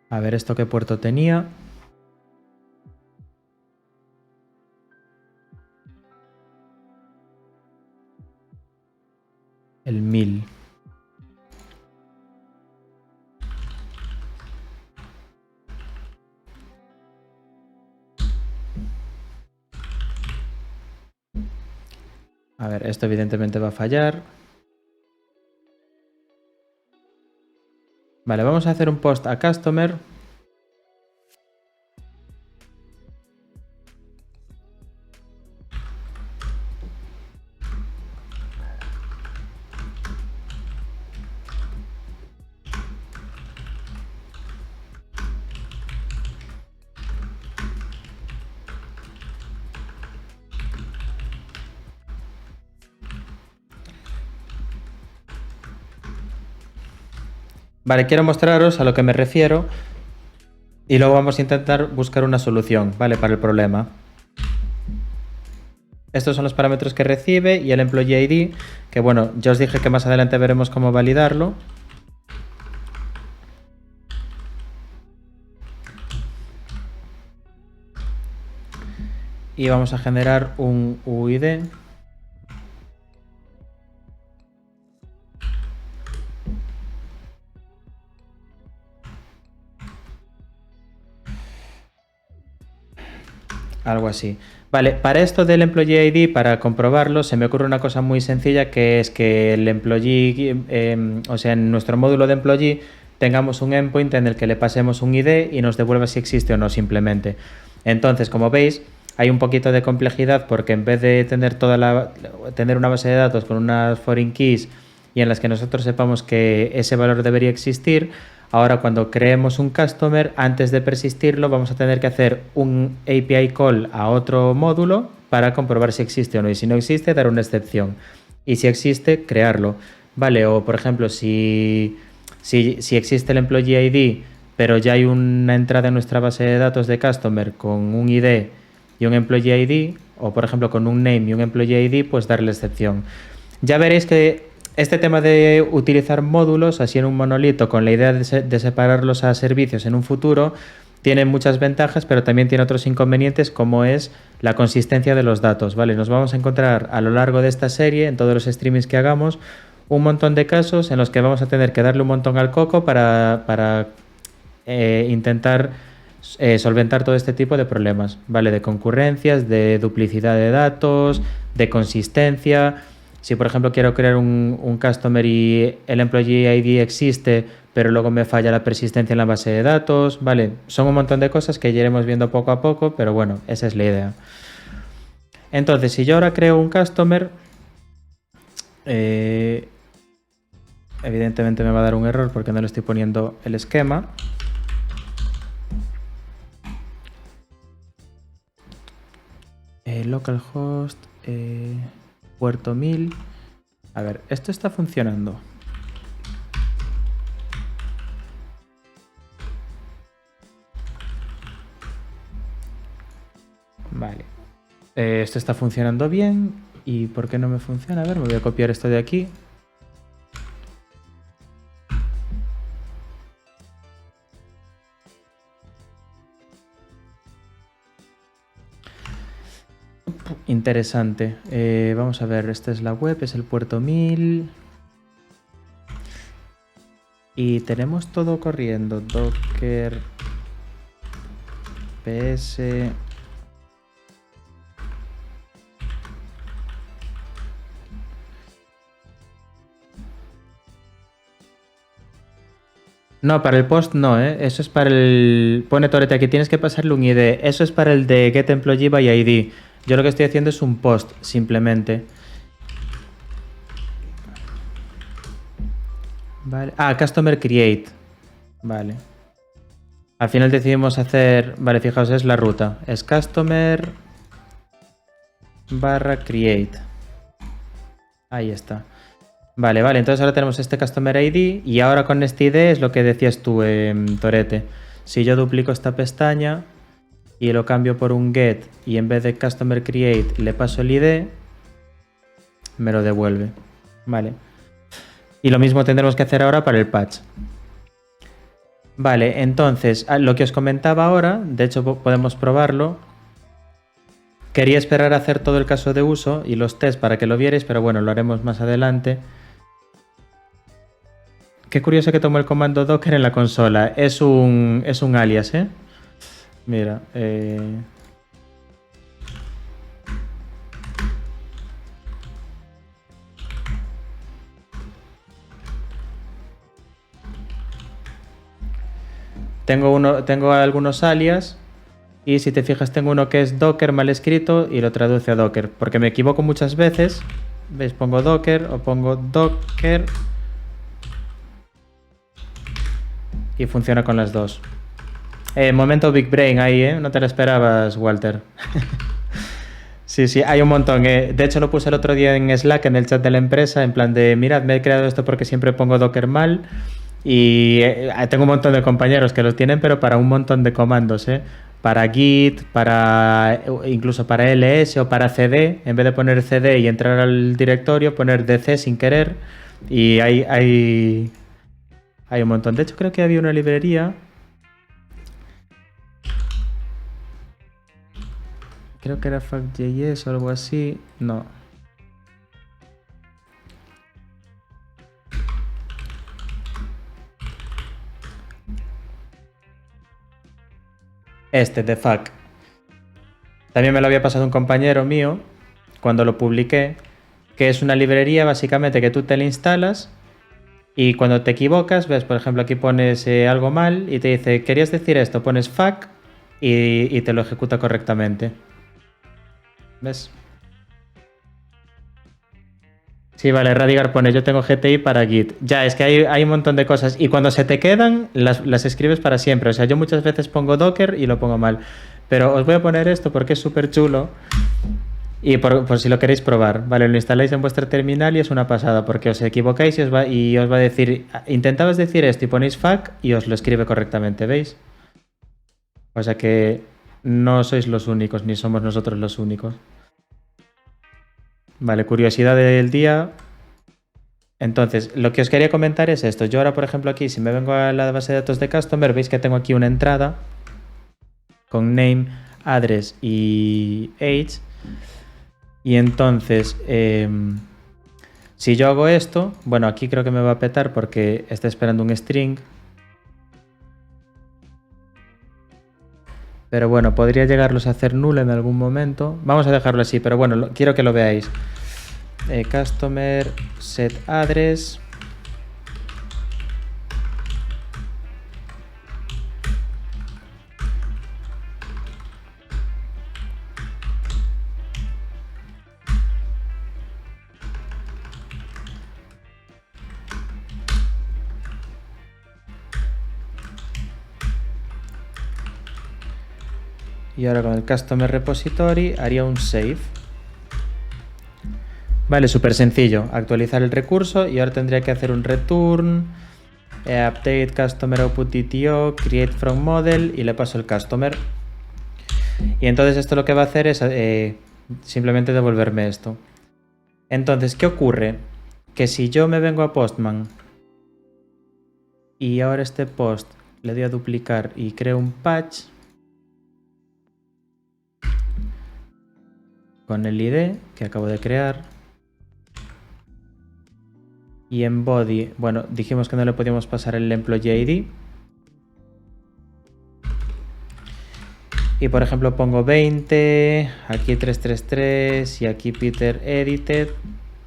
A ver, ¿esto qué puerto tenía? El 1000. A ver, esto evidentemente va a fallar. Vale, vamos a hacer un post a customer. Vale, quiero mostraros a lo que me refiero y luego vamos a intentar buscar una solución, ¿vale? Para el problema. estos son los parámetros que recibe y el employee ID, que bueno, ya os dije que más adelante veremos cómo validarlo. Y vamos a generar un UID. Algo así. Vale, para esto del Employee ID, para comprobarlo, se me ocurre una cosa muy sencilla, que es que el Employee, o sea, en nuestro módulo de Employee tengamos un endpoint en el que le pasemos un ID y nos devuelva si existe o no simplemente. Entonces, como veis, hay un poquito de complejidad porque en vez de tener tener una base de datos con unas foreign keys y en las que nosotros sepamos que ese valor debería existir, ahora cuando creemos un customer, antes de persistirlo, vamos a tener que hacer un API call a otro módulo para comprobar si existe o no. Y si no existe, dar una excepción. Y si existe, crearlo. Vale, o por ejemplo, si existe el Employee ID, pero ya hay una entrada en nuestra base de datos de customer con un ID y un Employee ID, o por ejemplo con un name y un Employee ID, pues darle excepción. Ya veréis que este tema de utilizar módulos así en un monolito con la idea de separarlos a servicios en un futuro tiene muchas ventajas, pero también tiene otros inconvenientes, como es la consistencia de los datos, ¿vale? Nos vamos a encontrar a lo largo de esta serie, en todos los streamings que hagamos, un montón de casos en los que vamos a tener que darle un montón al coco para intentar solventar todo este tipo de problemas, ¿vale? De concurrencias, de duplicidad de datos, de consistencia. Si, por ejemplo, quiero crear un customer y el employee ID existe, pero luego me falla la persistencia en la base de datos, ¿vale? Son un montón de cosas que ya iremos viendo poco a poco, pero bueno, esa es la idea. Entonces, si yo ahora creo un customer, evidentemente me va a dar un error porque no le estoy poniendo el esquema. Localhost, puerto 1000. A ver, esto está funcionando. Vale. Esto está funcionando bien. ¿Y por qué no me funciona? A ver, me voy a copiar esto de aquí. Interesante. Vamos a ver, esta es la web, es el puerto 1000. Y tenemos todo corriendo. Docker, PS. No, para el post no, ¿eh? Eso es para el... Pone Torete aquí, tienes que pasarle un ID. Eso es para el de Get Employee by ID. Yo lo que estoy haciendo es un post, simplemente. Vale. Ah, Customer Create. Vale. Al final decidimos hacer... Vale, fijaos, es la ruta. Es Customer /Create. Ahí está. Vale, entonces ahora tenemos este Customer ID y ahora con este ID es lo que decías tú, Torete. Si yo duplico esta pestaña y lo cambio por un get y en vez de Customer Create le paso el ID, me lo devuelve. Vale. Y lo mismo tendremos que hacer ahora para el patch. Vale, entonces, lo que os comentaba ahora, de hecho podemos probarlo. Quería esperar a hacer todo el caso de uso y los tests para que lo vierais, pero bueno, lo haremos más adelante. Qué curioso que tomo el comando docker en la consola. Es un alias, ¿eh? Mira, tengo algunos alias y si te fijas tengo uno que es docker mal escrito y lo traduce a docker, porque me equivoco muchas veces. ¿Veis? Pongo docker o pongo docker y funciona con las dos. Momento Big Brain ahí, ¿eh? No te lo esperabas, Walter. Sí, hay un montón. De hecho, lo puse el otro día en Slack, en el chat de la empresa, en plan de, mirad, me he creado esto porque siempre pongo Docker mal y tengo un montón de compañeros que los tienen, pero para un montón de comandos, ¿eh? para Git, para incluso para ls o para cd, en vez de poner cd y entrar al directorio, poner dc sin querer, y hay un montón. De hecho, creo que había una librería, creo que era Fact.js o algo así, no. De Fact. También me lo había pasado un compañero mío cuando lo publiqué, que es una librería básicamente que tú te la instalas y cuando te equivocas, ves, por ejemplo, aquí pones algo mal y te dice, ¿querías decir esto? Pones Fact y te lo ejecuta correctamente. ¿Ves? Sí, vale, Radigar pone, yo tengo GTI para Git. Ya, es que hay un montón de cosas. Y cuando se te quedan, las escribes para siempre. O sea, yo muchas veces pongo Docker y lo pongo mal. Pero os voy a poner esto porque es súper chulo. Y por si lo queréis probar, ¿vale? Lo instaláis en vuestra terminal y es una pasada, porque os equivocáis y os va a decir, intentabas decir esto y ponéis FAQ y os lo escribe correctamente, ¿veis? O sea que no sois los únicos, ni somos nosotros los únicos. Vale, curiosidad del día. Entonces, lo que os quería comentar es esto. Yo ahora, por ejemplo, aquí, si me vengo a la base de datos de Customer, veis que tengo aquí una entrada con name, address y age. Y entonces, si yo hago esto, bueno, aquí creo que me va a petar porque está esperando un string. Pero bueno, podría llegarlos a hacer null en algún momento. Vamos a dejarlo así, pero bueno, quiero que lo veáis. Customer set address. Y ahora con el Customer Repository haría un save. Vale, súper sencillo. Actualizar el recurso y ahora tendría que hacer un return, update customer output DTO, create from model y le paso el customer. Y entonces esto lo que va a hacer es simplemente devolverme esto. Entonces, ¿qué ocurre? Que si yo me vengo a Postman y ahora este post le doy a duplicar y creo un patch con el ID que acabo de crear y en body, bueno, dijimos que no le podíamos pasar el employee ID y por ejemplo pongo 20, aquí 333 y aquí Peter edited,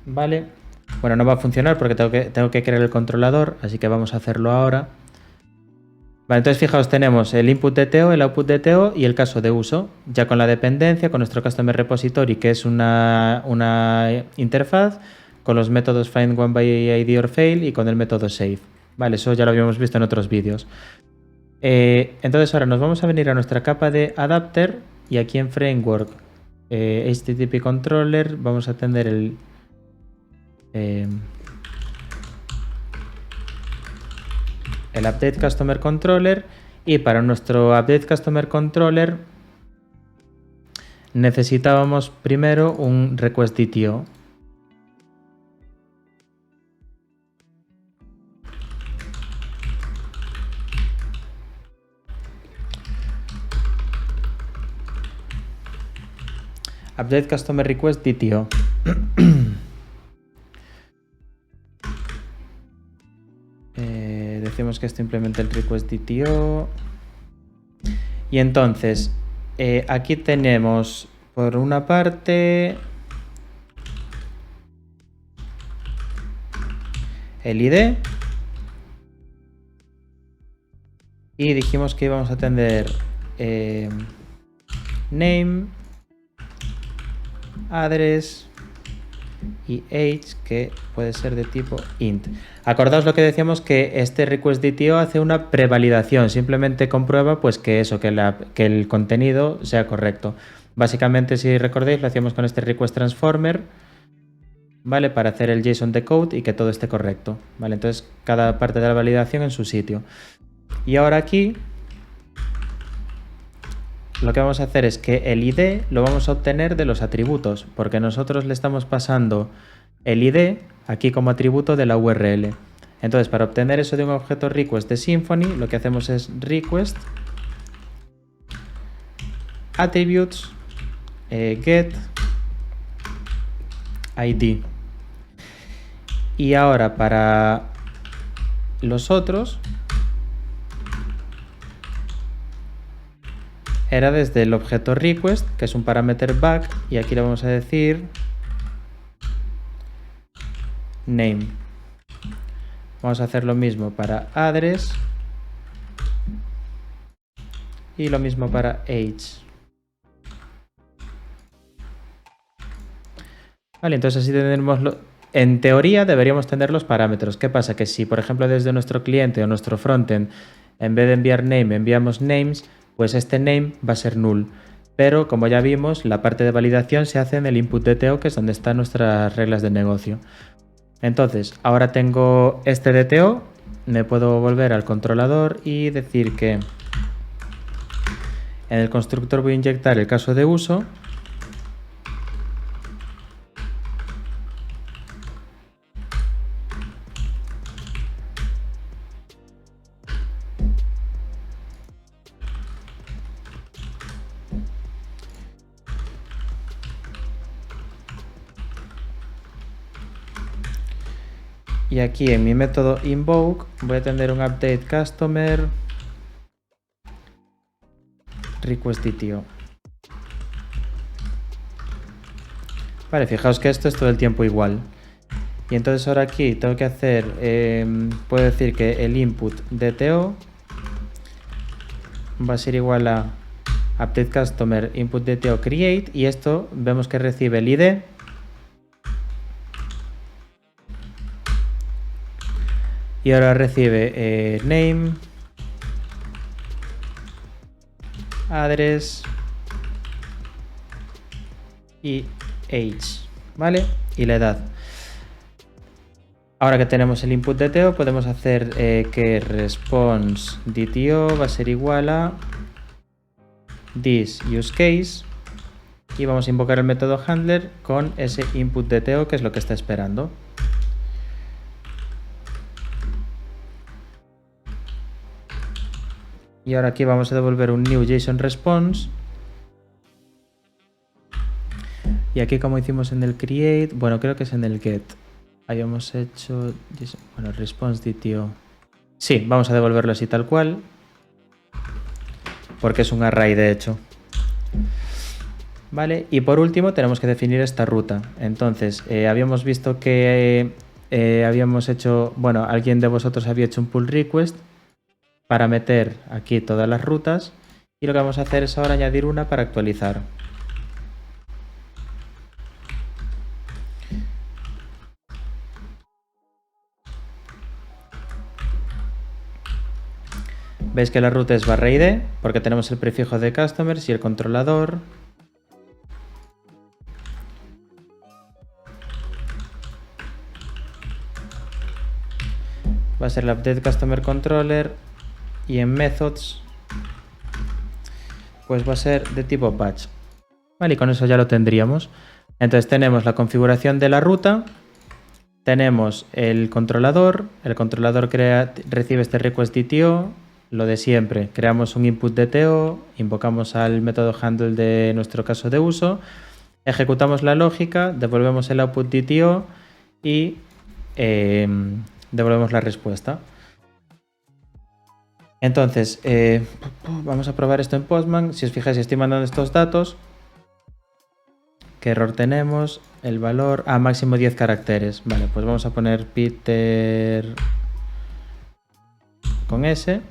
¿vale? Bueno, no va a funcionar porque tengo que crear el controlador, así que vamos a hacerlo ahora. Vale, entonces fijaos, tenemos el input DTO, el output DTO y el caso de uso, ya con la dependencia, con nuestro Customer Repository, que es una interfaz, con los métodos find one by ID or fail y con el método save. Vale, eso ya lo habíamos visto en otros vídeos. Entonces ahora nos vamos a venir a nuestra capa de adapter y aquí en framework HTTP controller vamos a tener el update customer controller y para nuestro update customer controller necesitábamos primero un request DTO. Update customer request DTO. Decimos que esto implementa el request DTO. Y entonces, aquí tenemos por una parte el ID. Y dijimos que íbamos a tener name, address y age, que puede ser de tipo int. Acordaos lo que decíamos, que este request DTO hace una prevalidación, simplemente comprueba pues que eso, que el contenido sea correcto. Básicamente, si recordáis, lo hacíamos con este request transformer, ¿vale? Para hacer el JSON decode y que todo esté correcto, ¿vale? Entonces, cada parte de la validación en su sitio. Y ahora aquí lo que vamos a hacer es que el ID lo vamos a obtener de los atributos, porque nosotros le estamos pasando el ID aquí como atributo de la URL. Entonces, para obtener eso de un objeto request de Symfony, lo que hacemos es request attributes get ID. Y ahora para los otros era desde el objeto request, que es un parámetro back, y aquí le vamos a decir name. Vamos a hacer lo mismo para address y lo mismo para age. Vale, entonces así tenemos, en teoría deberíamos tener los parámetros. ¿Qué pasa? Que si, por ejemplo, desde nuestro cliente o nuestro frontend, en vez de enviar name, enviamos names, pues este name va a ser null. Pero, como ya vimos, la parte de validación se hace en el input DTO, que es donde están nuestras reglas de negocio. Entonces, ahora tengo este DTO, me puedo volver al controlador y decir que en el constructor voy a inyectar el caso de uso. Y aquí en mi método invoke voy a tener un update customer request DTO. Vale, fijaos que esto es todo el tiempo igual. Y entonces ahora aquí tengo que hacer, puedo decir que el input DTO va a ser igual a update customer input DTO create, y esto vemos que recibe el ID. Y ahora recibe name, address y age, ¿vale? Y la edad. Ahora que tenemos el input DTO, podemos hacer que response DTO va a ser igual a this use case, y vamos a invocar el método handler con ese input DTO, que es lo que está esperando. Y ahora aquí vamos a devolver un new JSON response. Y aquí, como hicimos en el create, bueno, creo que es en el get, habíamos hecho, bueno, response DTO. Sí, vamos a devolverlo así tal cual, porque es un array de hecho. Vale, y por último tenemos que definir esta ruta. Entonces, habíamos visto que habíamos hecho, bueno, alguien de vosotros había hecho un pull request para meter aquí todas las rutas, y lo que vamos a hacer es ahora añadir una para actualizar. Veis que la ruta es barra ID, porque tenemos el prefijo de customers y el controlador. Va a ser el update customer controller, y en methods pues va a ser de tipo patch. Vale, y con eso ya lo tendríamos. Entonces tenemos la configuración de la ruta, tenemos el controlador recibe este request DTO, lo de siempre, creamos un input DTO, invocamos al método handle de nuestro caso de uso, ejecutamos la lógica, devolvemos el output DTO y devolvemos la respuesta. Entonces, vamos a probar esto en Postman. Si os fijáis, estoy mandando estos datos. ¿Qué error tenemos? El valor a máximo 10 caracteres. Vale, pues vamos a poner Peter con S.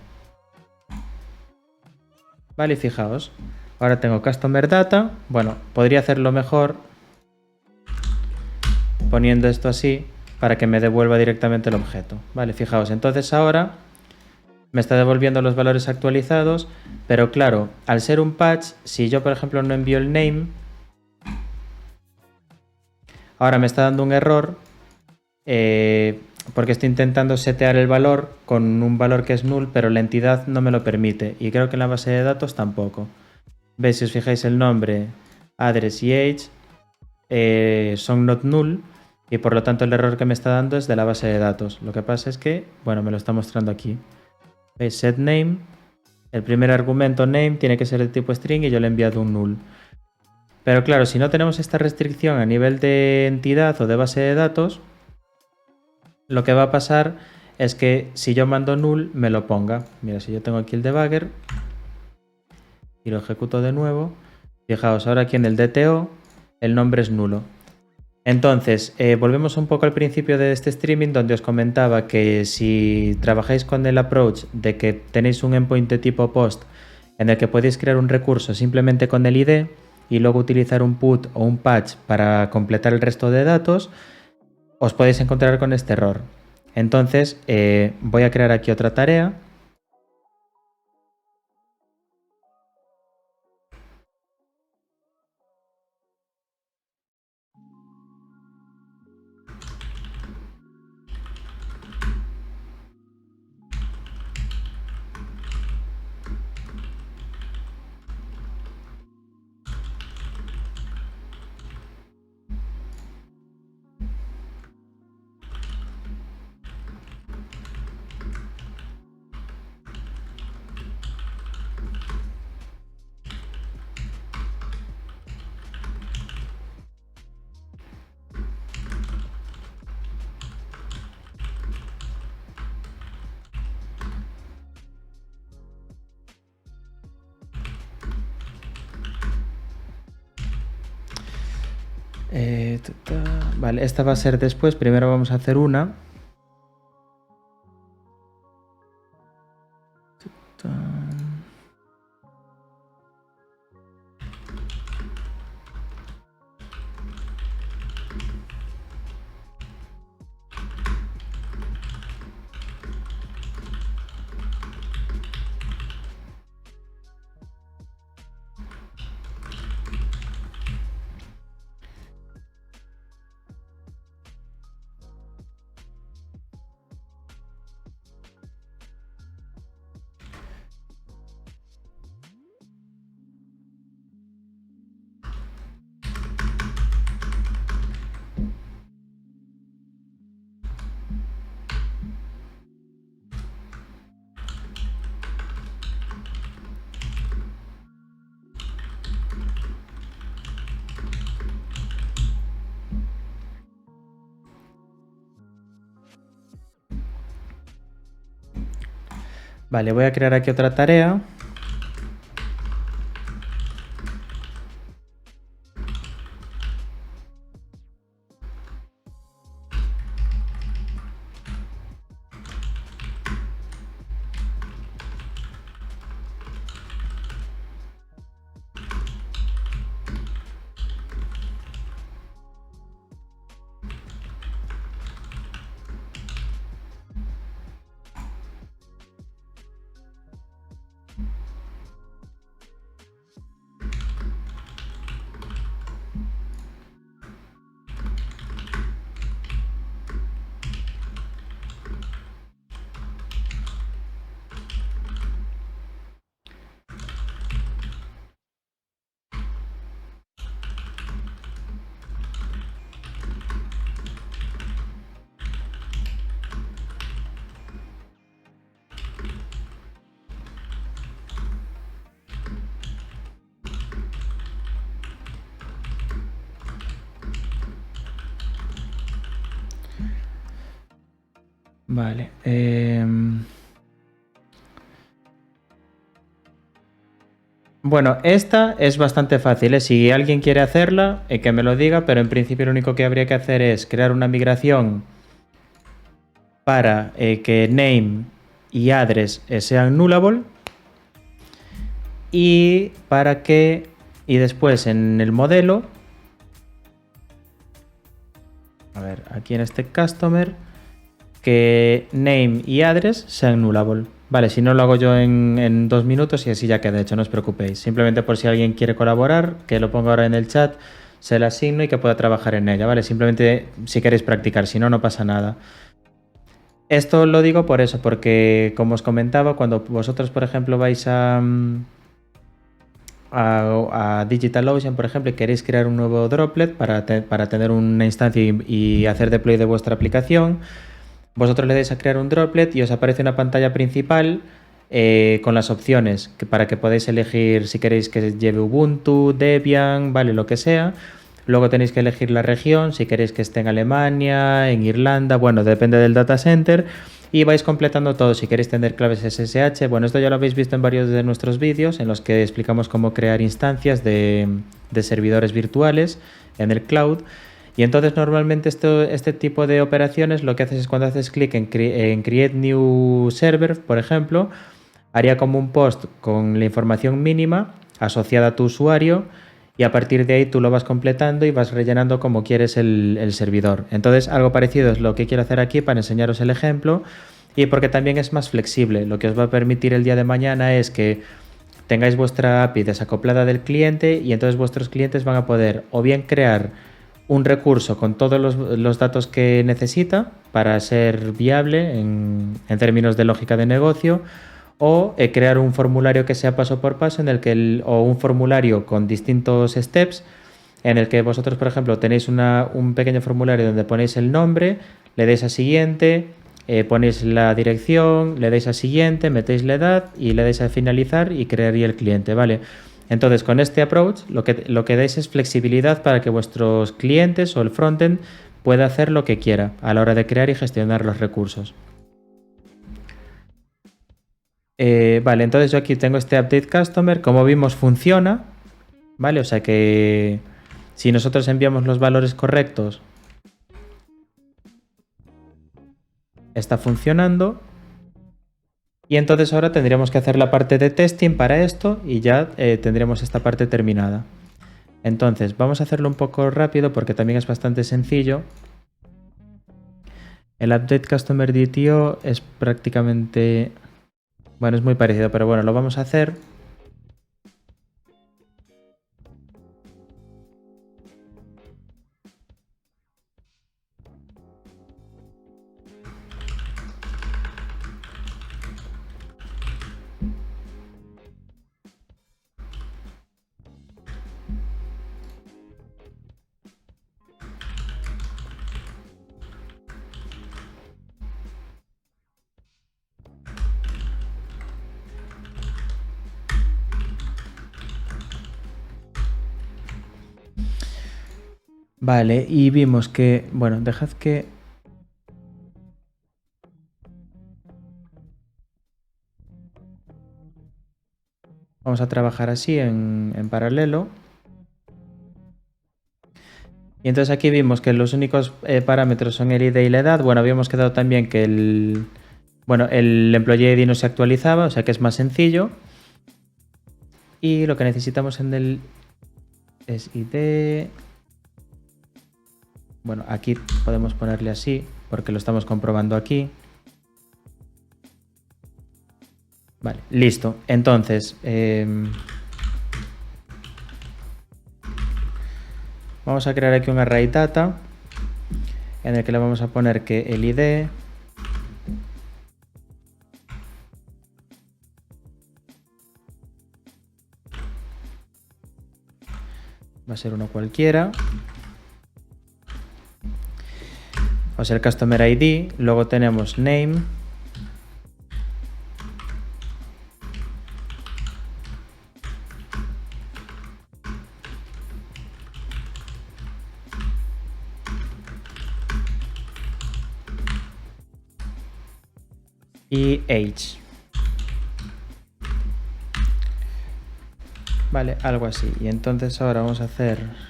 Vale, y fijaos. Ahora tengo Customer Data. Bueno, podría hacerlo mejor poniendo esto así para que me devuelva directamente el objeto. Vale, fijaos. Entonces ahora me está devolviendo los valores actualizados, pero claro, al ser un patch, si yo por ejemplo no envío el name, ahora me está dando un error porque estoy intentando setear el valor con un valor que es null, pero la entidad no me lo permite, y creo que en la base de datos tampoco. veis, si os fijáis el nombre, address y age son not null y por lo tanto el error que me está dando es de la base de datos. Lo que pasa es que, bueno, me lo está mostrando aquí. ¿Veis? Set name, el primer argumento name tiene que ser de tipo string y yo le he enviado un null. Pero claro, si no tenemos esta restricción a nivel de entidad o de base de datos, lo que va a pasar es que si yo mando null, me lo ponga. Mira, si yo tengo aquí el debugger y lo ejecuto de nuevo, fijaos, ahora aquí en el DTO el nombre es nulo. Entonces, volvemos un poco al principio de este streaming donde os comentaba que si trabajáis con el approach de que tenéis un endpoint de tipo post en el que podéis crear un recurso simplemente con el ID y luego utilizar un put o un patch para completar el resto de datos, os podéis encontrar con este error. Entonces, voy a crear aquí otra tarea. Vale, esta va a ser después. Primero vamos a hacer una. Vale, voy a crear aquí otra tarea. Vale. Bueno, esta es bastante fácil, ¿eh? Si alguien quiere hacerla, que me lo diga, pero en principio lo único que habría que hacer es crear una migración para que name y address sean nullable y para que, y después en el modelo, a ver, aquí en este customer, que name y address sean nullable. Vale, si no lo hago yo en 2 minutos y así ya queda hecho, no os preocupéis. Simplemente por si alguien quiere colaborar, que lo ponga ahora en el chat, se la asigno y que pueda trabajar en ella, ¿vale? Simplemente si queréis practicar, si no, no pasa nada. Esto lo digo por eso, porque como os comentaba, cuando vosotros, por ejemplo, vais a a DigitalOcean, por ejemplo, y queréis crear un nuevo droplet para tener una instancia y hacer deploy de vuestra aplicación, vosotros le dais a crear un droplet y os aparece una pantalla principal con las opciones para que podáis elegir si queréis que lleve Ubuntu, Debian, vale, lo que sea. Luego tenéis que elegir la región, si queréis que esté en Alemania, en Irlanda, bueno, depende del data center. Y vais completando todo, si queréis tener claves SSH. Bueno, esto ya lo habéis visto en varios de nuestros vídeos en los que explicamos cómo crear instancias de servidores virtuales en el cloud. Y entonces normalmente este tipo de operaciones lo que haces es cuando haces clic en Create New Server, por ejemplo, haría como un post con la información mínima asociada a tu usuario y a partir de ahí tú lo vas completando y vas rellenando como quieres el servidor. Entonces algo parecido es lo que quiero hacer aquí para enseñaros el ejemplo y porque también es más flexible. Lo que os va a permitir el día de mañana es que tengáis vuestra API desacoplada del cliente y entonces vuestros clientes van a poder o bien crear un recurso con todos los datos que necesita para ser viable en términos de lógica de negocio o crear un formulario que sea paso por paso en el que o un formulario con distintos steps en el que vosotros, por ejemplo, tenéis un pequeño formulario donde ponéis el nombre, le dais a siguiente, ponéis la dirección, le dais a siguiente, metéis la edad y le dais a finalizar y crearía el cliente, ¿vale? Entonces, con este approach, lo que dais es flexibilidad para que vuestros clientes o el frontend pueda hacer lo que quiera a la hora de crear y gestionar los recursos. Vale, entonces yo aquí tengo este update customer, como vimos funciona, ¿vale? O sea que si nosotros enviamos los valores correctos, está funcionando. Y entonces ahora tendríamos que hacer la parte de testing para esto y ya tendríamos esta parte terminada. Entonces, vamos a hacerlo un poco rápido porque también es bastante sencillo. El Update Customer DTO es prácticamente... Bueno, es muy parecido, pero bueno, lo vamos a hacer. Vale, y vimos que... Bueno, dejad que... Vamos a trabajar así en paralelo. Y entonces aquí vimos que los únicos parámetros son el ID y la edad. Bueno, habíamos quedado también que el Employee ID no se actualizaba, o sea que es más sencillo. Y lo que necesitamos en el es ID. Bueno, aquí podemos ponerle así, porque lo estamos comprobando aquí. Vale, listo. Entonces, vamos a crear aquí un array data en el que le vamos a poner que el ID va a ser uno cualquiera. Va a ser Customer ID. Luego tenemos name. Y age. Vale, algo así. Y entonces ahora vamos a hacer...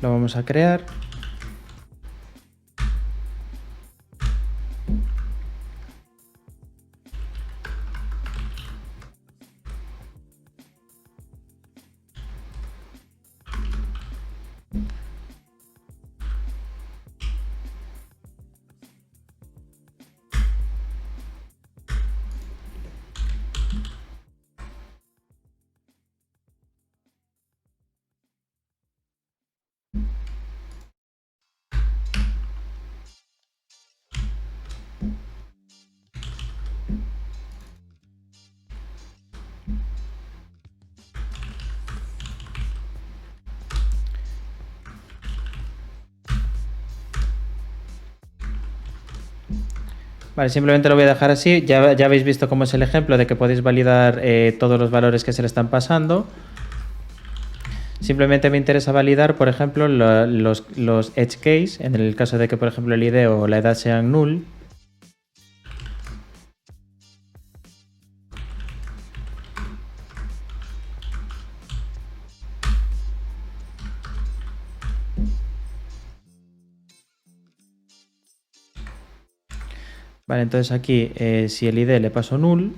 Lo vamos a crear. Vale, simplemente lo voy a dejar así. Ya habéis visto cómo es el ejemplo de que podéis validar todos los valores que se le están pasando. Simplemente me interesa validar, por ejemplo, los edge case, en el caso de que, por ejemplo, el ID o la edad sean null. Vale, entonces aquí, si el ID le paso null,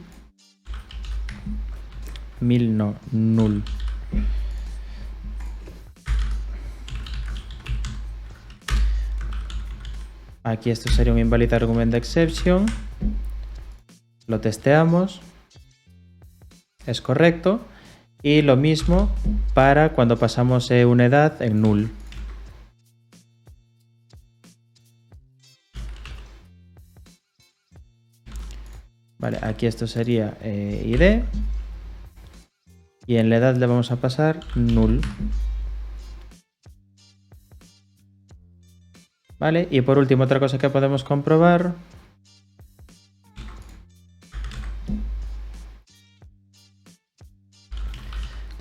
1000 no, null. Aquí esto sería un invalid argument exception. Lo testeamos. Es correcto. Y lo mismo para cuando pasamos una edad en null. Vale, aquí esto sería ID. Y en la edad le vamos a pasar null. Vale, y por último otra cosa que podemos comprobar.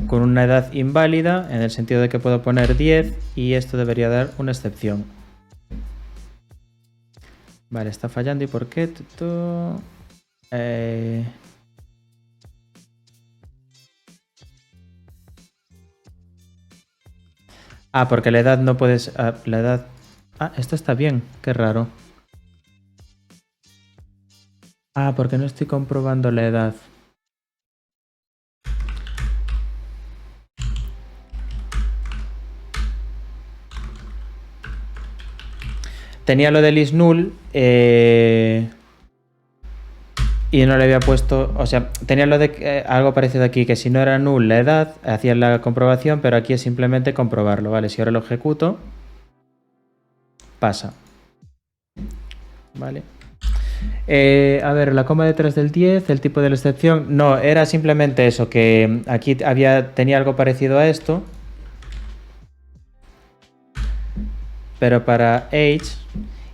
Con una edad inválida, en el sentido de que puedo poner 10 y esto debería dar una excepción. Vale, está fallando. ¿Y por qué? Porque la edad no puedes... la edad... esto está bien. Qué raro. Porque no estoy comprobando la edad. Tenía lo del is null y no le había puesto, o sea, tenía lo de algo parecido aquí, que si no era null la edad, hacía la comprobación, pero aquí es simplemente comprobarlo, ¿vale? Si ahora lo ejecuto, pasa. Vale. A ver, la coma detrás del 10, el tipo de la excepción, no, era simplemente eso, que aquí tenía algo parecido a esto, pero para age,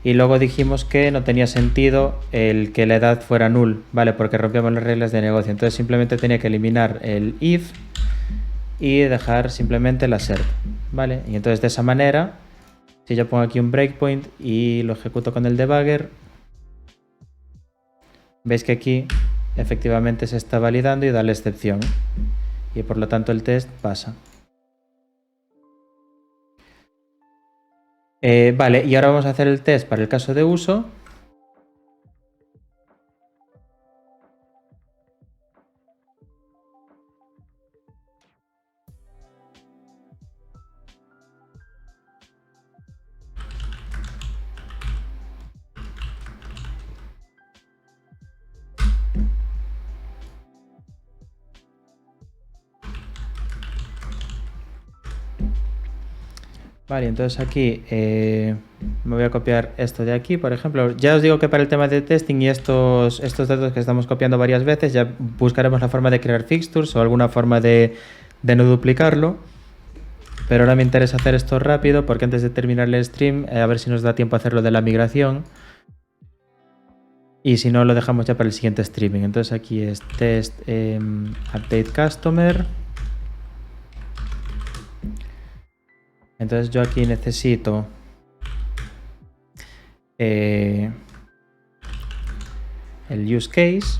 y luego dijimos que no tenía sentido el que la edad fuera null, ¿vale? Porque rompíamos las reglas de negocio. Entonces simplemente tenía que eliminar el if y dejar simplemente la assert, ¿vale? Y entonces de esa manera, si yo pongo aquí un breakpoint y lo ejecuto con el debugger, veis que aquí efectivamente se está validando y da la excepción. Y por lo tanto el test pasa. Vale, y ahora vamos a hacer el test para el caso de uso. Vale, entonces aquí me voy a copiar esto de aquí, por ejemplo. Ya os digo que para el tema de testing y estos datos que estamos copiando varias veces, ya buscaremos la forma de crear fixtures o alguna forma de no duplicarlo. Pero ahora me interesa hacer esto rápido porque antes de terminar el stream, a ver si nos da tiempo a hacer lo de la migración. Y si no, lo dejamos ya para el siguiente streaming. Entonces aquí es test update customer. Entonces yo aquí necesito el use case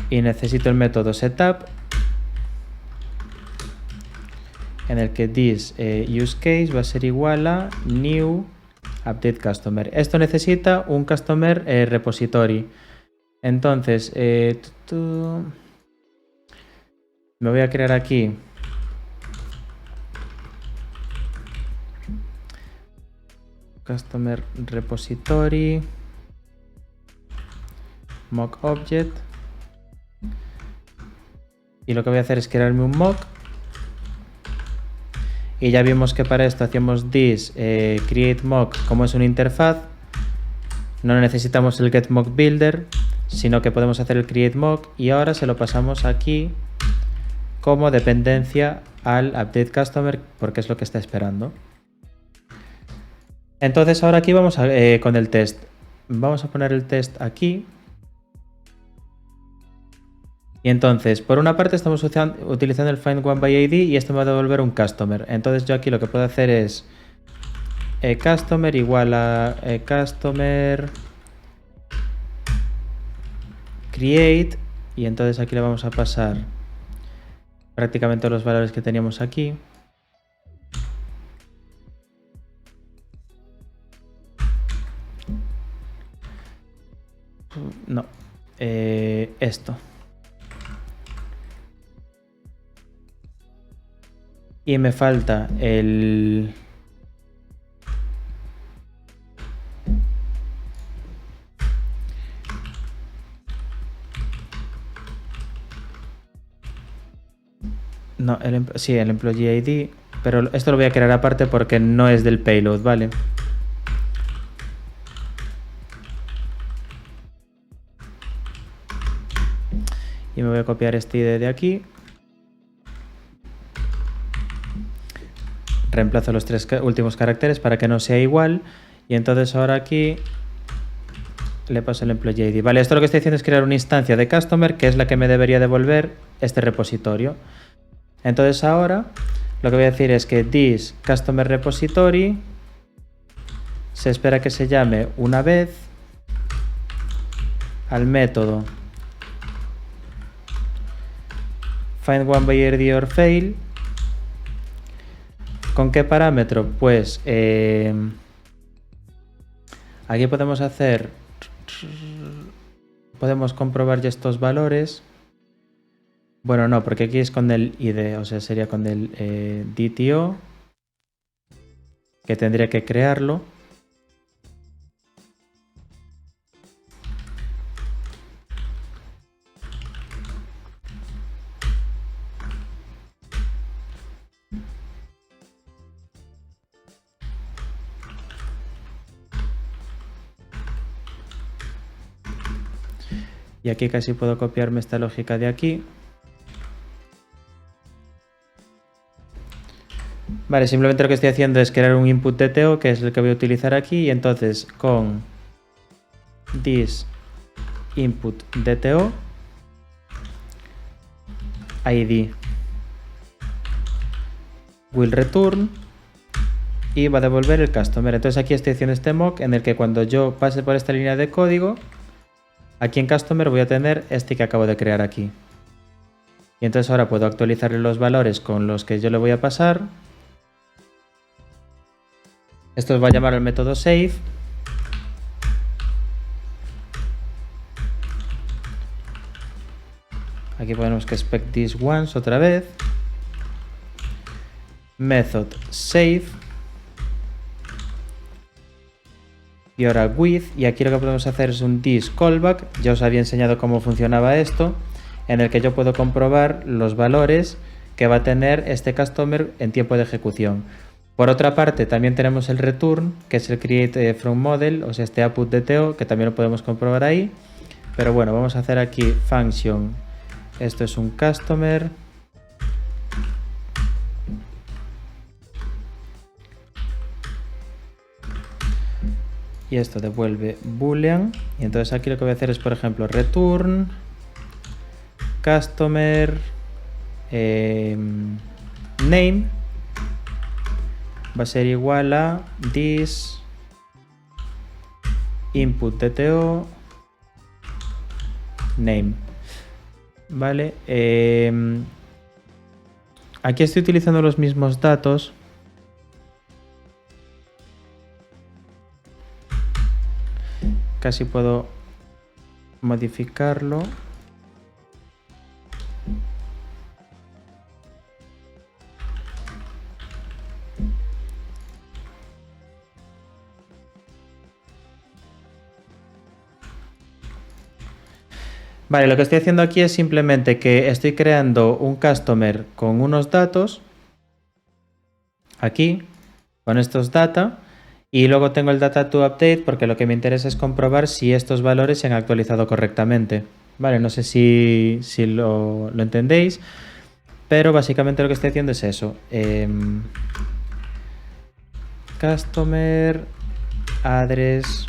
y necesito el método setup en el que this use case va a ser igual a new update customer. Esto necesita un customer repository. Entonces me voy a crear aquí customer repository mock object y lo que voy a hacer es crearme un mock y ya vimos que para esto hacemos this create mock. Como es una interfaz, no necesitamos el get mock builder, sino que podemos hacer el create mock y ahora se lo pasamos aquí como dependencia al update customer porque es lo que está esperando. Entonces ahora aquí vamos con el test. Vamos a poner el test aquí. Y entonces, por una parte estamos utilizando el find one by ID y esto me va a devolver un customer. Entonces yo aquí lo que puedo hacer es customer igual a customer create, y entonces aquí le vamos a pasar prácticamente los valores que teníamos aquí. No, esto. Y me falta el... No, sí, el employee ID, pero esto lo voy a crear aparte porque no es del payload, ¿vale? Y me voy a copiar este ID de aquí. Reemplazo los 3 últimos caracteres para que no sea igual. Y entonces ahora aquí le paso el employee ID. Vale, esto lo que estoy haciendo es crear una instancia de customer, que es la que me debería devolver este repositorio. Entonces ahora lo que voy a decir es que this customer repository se espera que se llame una vez al método find one by ID or fail. ¿Con qué parámetro? Pues aquí podemos hacer, podemos comprobar ya estos valores. Bueno, no, porque aquí es con el ID, o sea, sería con el DTO, que tendría que crearlo. Y aquí casi puedo copiarme esta lógica de aquí. Vale, simplemente lo que estoy haciendo es crear un input DTO, que es el que voy a utilizar aquí, y entonces con this input DTO ID will return y va a devolver el customer. Entonces aquí estoy haciendo este mock en el que cuando yo pase por esta línea de código, aquí en customer voy a tener este que acabo de crear aquí. Y entonces ahora puedo actualizarle los valores con los que yo le voy a pasar. Esto va a llamar al método save. Aquí ponemos que expect this once otra vez. Method save. Y ahora with. Y aquí lo que podemos hacer es un this callback. Ya os había enseñado cómo funcionaba esto, en el que yo puedo comprobar los valores que va a tener este customer en tiempo de ejecución. Por otra parte, también tenemos el return, que es el create from model, o sea, este output DTO, que también lo podemos comprobar ahí. Pero bueno, vamos a hacer aquí function. Esto es un customer. Y esto devuelve boolean. Y entonces aquí lo que voy a hacer es, por ejemplo, return customer name va a ser igual a this input DTO name. Vale, aquí estoy utilizando los mismos datos. Casi puedo modificarlo. Vale, lo que estoy haciendo aquí es simplemente que estoy creando un customer con unos datos, aquí, con estos data, y luego tengo el data to update porque lo que me interesa es comprobar si estos valores se han actualizado correctamente. Vale, no sé si lo entendéis, pero básicamente lo que estoy haciendo es eso. Customer address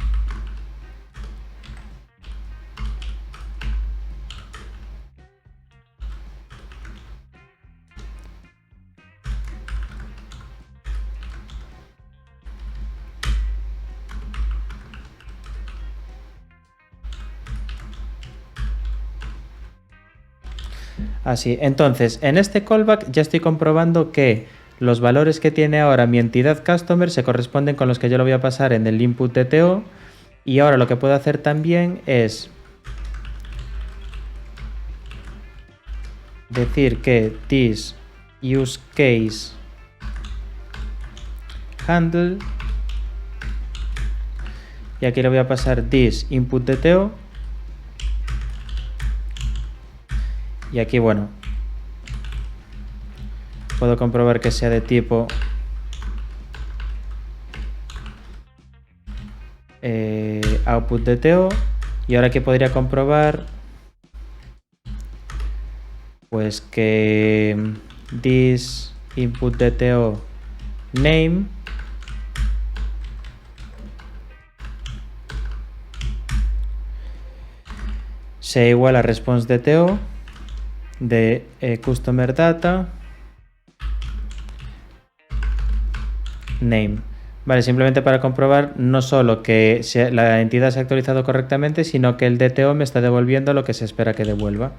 así. Entonces, en este callback ya estoy comprobando que los valores que tiene ahora mi entidad customer se corresponden con los que yo lo voy a pasar en el input DTO. Y ahora lo que puedo hacer también es decir que this use case handle, y aquí le voy a pasar this input DTO. Y aquí, bueno, puedo comprobar que sea de tipo output DTO. Y ahora aquí podría comprobar pues que this input DTO name sea igual a response DTO de customer data name. Vale, simplemente para comprobar no solo que la entidad se ha actualizado correctamente, sino que el DTO me está devolviendo lo que se espera que devuelva.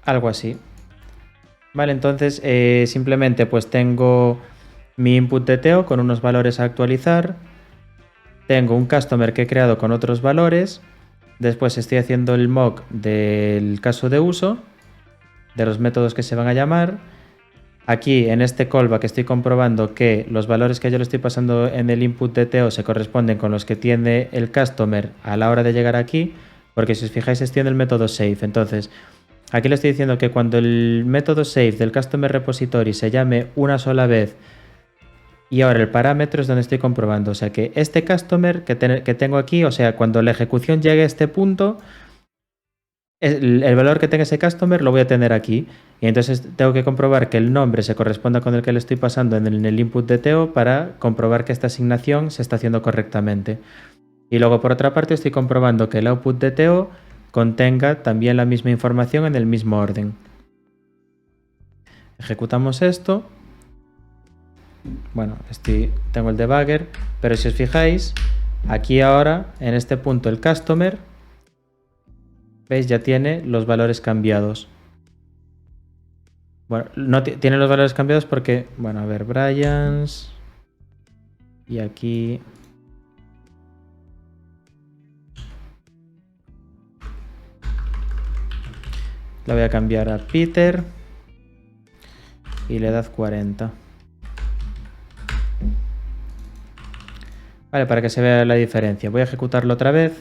Algo así. Vale, entonces simplemente pues tengo mi input DTO con unos valores a actualizar. Tengo un customer que he creado con otros valores. Después estoy haciendo el mock del caso de uso, de los métodos que se van a llamar. Aquí en este callback estoy comprobando que los valores que yo le estoy pasando en el input DTO se corresponden con los que tiene el customer a la hora de llegar aquí, porque si os fijáis estoy en el método save. Entonces aquí le estoy diciendo que cuando el método save del customer repository se llame una sola vez, y ahora el parámetro es donde estoy comprobando, o sea que este customer que tengo aquí, o sea, cuando la ejecución llegue a este punto, el valor que tenga ese customer lo voy a tener aquí. Y entonces tengo que comprobar que el nombre se corresponda con el que le estoy pasando en el input DTO para comprobar que esta asignación se está haciendo correctamente. Y luego por otra parte estoy comprobando que el output DTO contenga también la misma información en el mismo orden. Ejecutamos esto. Bueno, tengo el debugger, pero si os fijáis, aquí ahora, en este punto, el customer, ¿veis? Ya tiene los valores cambiados. Bueno, no tiene los valores cambiados porque, bueno, a ver, Bryans, y aquí la voy a cambiar a Peter y la edad 40. Vale, para que se vea la diferencia. Voy a ejecutarlo otra vez.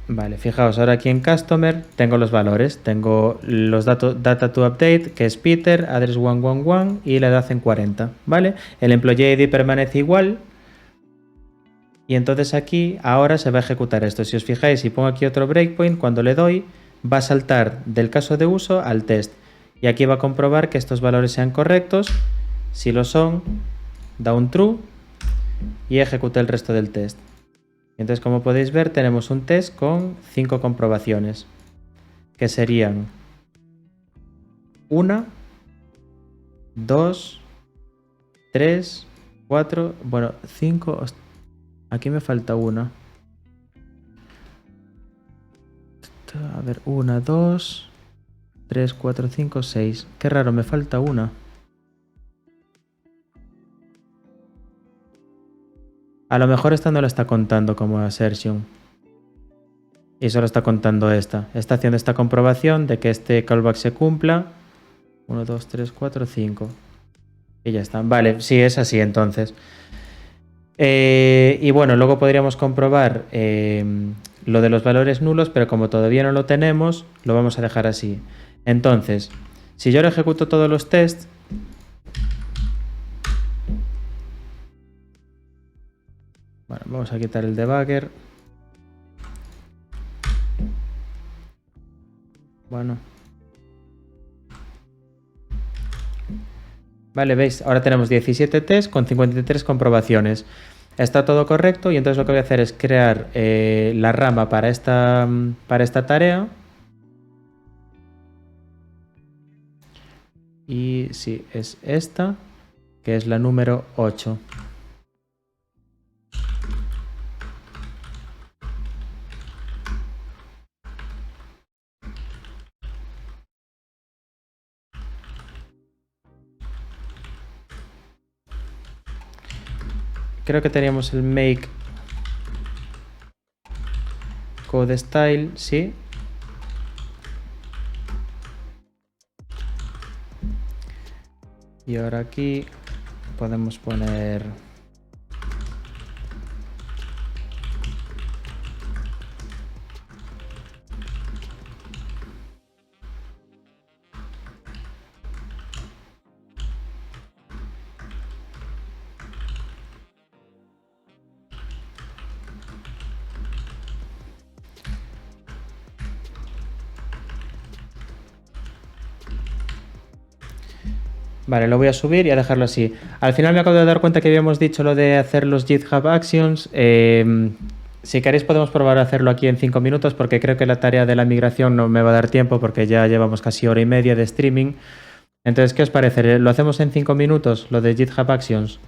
Vale, fijaos, ahora aquí en Customer tengo los valores. Tengo los data to update, que es Peter, address 111 y la edad en 40. ¿Vale? El employee ID permanece igual. Y entonces aquí ahora se va a ejecutar esto. Si os fijáis, si pongo aquí otro breakpoint, cuando le doy, va a saltar del caso de uso al test. Y aquí va a comprobar que estos valores sean correctos. Si lo son, da un true y ejecuta el resto del test. Entonces, como podéis ver, tenemos un test con 5 comprobaciones, que serían 1, 2, 3, 4, bueno, 5, aquí me falta una. A ver, 1, 2, 3, 4, 5, 6. Qué raro, me falta una. A lo mejor esta no la está contando como assertion. Y solo está contando esta. Está haciendo esta comprobación de que este callback se cumpla. 1, 2, 3, 4, 5. Y ya está. Vale, sí, es así entonces. Y bueno, luego podríamos comprobar lo de los valores nulos, pero como todavía no lo tenemos, lo vamos a dejar así. Entonces, si yo ahora ejecuto todos los tests, Bueno, vamos a quitar el debugger. Bueno. Vale, veis, ahora tenemos 17 tests con 53 comprobaciones. Está todo correcto y entonces lo que voy a hacer es crear la rama para esta tarea. Y sí, es esta, que es la número 8. Creo que teníamos el make code style, sí. Y ahora aquí podemos poner... Vale, lo voy a subir y a dejarlo así. Al final me acabo de dar cuenta que habíamos dicho lo de hacer los GitHub Actions. Si queréis podemos probar a hacerlo aquí en 5 minutos porque creo que la tarea de la migración no me va a dar tiempo porque ya llevamos casi hora y media de streaming. Entonces, ¿qué os parece? ¿Lo hacemos en 5 minutos, lo de GitHub Actions?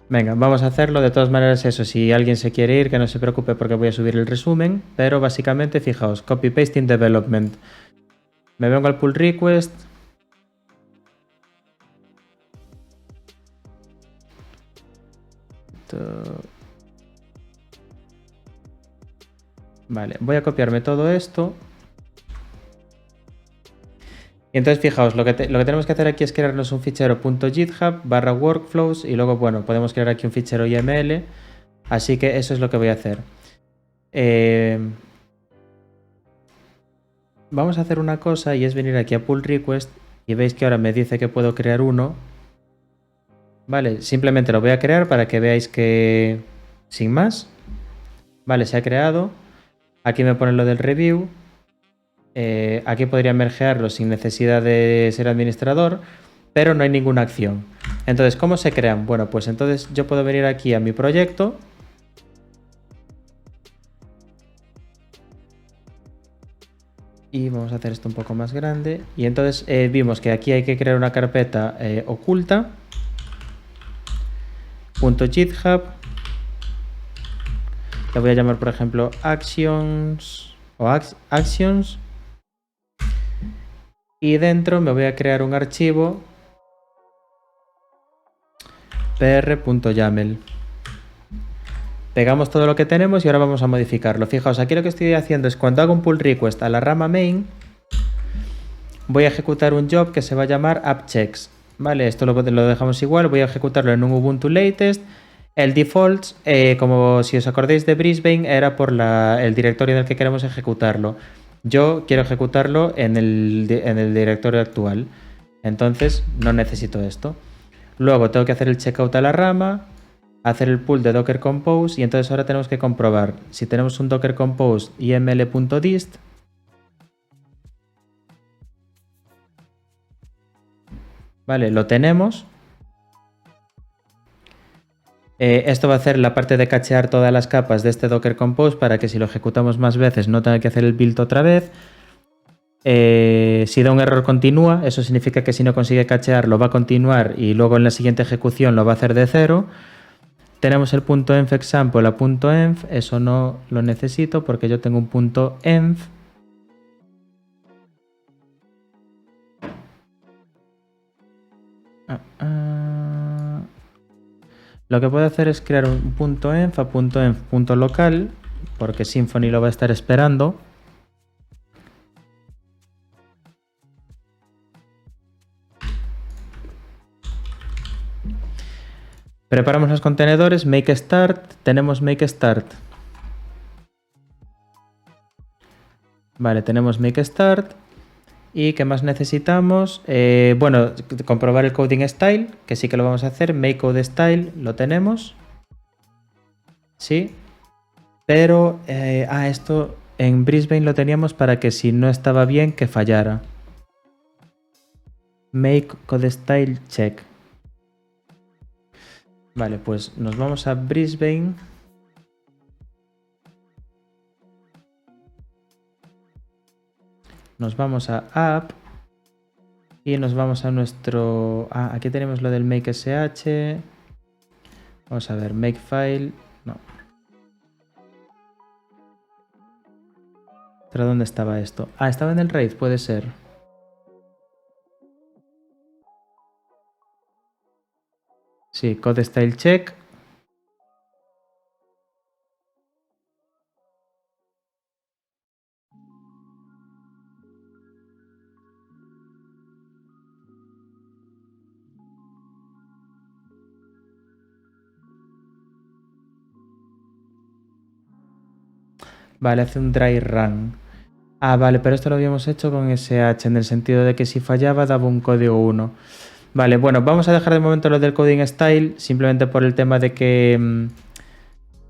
Venga, vamos a hacerlo. De todas maneras, eso, si alguien se quiere ir, que no se preocupe porque voy a subir el resumen. Pero básicamente, fijaos, copy-paste in development. Me vengo al pull request. Vale, voy a copiarme todo esto. Y entonces, fijaos, lo que tenemos que hacer aquí es crearnos un fichero .github/workflows y luego, bueno, podemos crear aquí un fichero YML. Así que eso es lo que voy a hacer. Vamos a hacer una cosa y es venir aquí a pull request y veis que ahora me dice que puedo crear uno. Vale, simplemente lo voy a crear para que veáis que sin más. Vale, se ha creado. Aquí me pone lo del review. Aquí podría mergearlo sin necesidad de ser administrador, pero no hay ninguna acción. Entonces, ¿cómo se crean? Bueno, pues entonces yo puedo venir aquí a mi proyecto. Y vamos a hacer esto un poco más grande. Y entonces vimos que aquí hay que crear una carpeta oculta. .github. Le voy a llamar, por ejemplo, actions o actions. Y dentro me voy a crear un archivo pr.yaml. Pegamos todo lo que tenemos y ahora vamos a modificarlo. Fijaos, aquí lo que estoy haciendo es cuando hago un pull request a la rama main, voy a ejecutar un job que se va a llamar appchecks. Vale, esto lo dejamos igual, voy a ejecutarlo en un Ubuntu Latest. El default, como si os acordáis de Brisbane, era por el directorio en el que queremos ejecutarlo. Yo quiero ejecutarlo en el directorio actual. Entonces no necesito esto. Luego tengo que hacer el checkout a la rama, hacer el pull de Docker Compose y entonces ahora tenemos que comprobar si tenemos un Docker Compose iml.dist. Vale, lo tenemos. Esto va a hacer la parte de cachear todas las capas de este Docker Compose para que si lo ejecutamos más veces no tenga que hacer el build otra vez. Si da un error continúa, eso significa que si no consigue cachear lo va a continuar y luego en la siguiente ejecución lo va a hacer de cero. Tenemos el .env example a .env, eso no lo necesito porque yo tengo un .env. Lo que puedo hacer es crear un .env a .env.local porque Symfony lo va a estar esperando. Preparamos los contenedores, make start, tenemos make start. Vale, tenemos make start. ¿Y qué más necesitamos? Bueno, comprobar el coding style, que sí que lo vamos a hacer. Make code style, lo tenemos. Sí. Pero, esto en Brisbane lo teníamos para que si no estaba bien, que fallara. Make code style check. Vale, pues nos vamos a Brisbane. Nos vamos a app. Y nos vamos a nuestro... aquí tenemos lo del make sh. Vamos a ver, make file. No. ¿Pero dónde estaba esto? Estaba en el RAID, puede ser. Sí, code style check. Vale, hace un dry run. Vale, pero esto lo habíamos hecho con SH, en el sentido de que si fallaba daba un código 1. Vale, bueno, vamos a dejar de momento lo del coding style, simplemente por el tema de que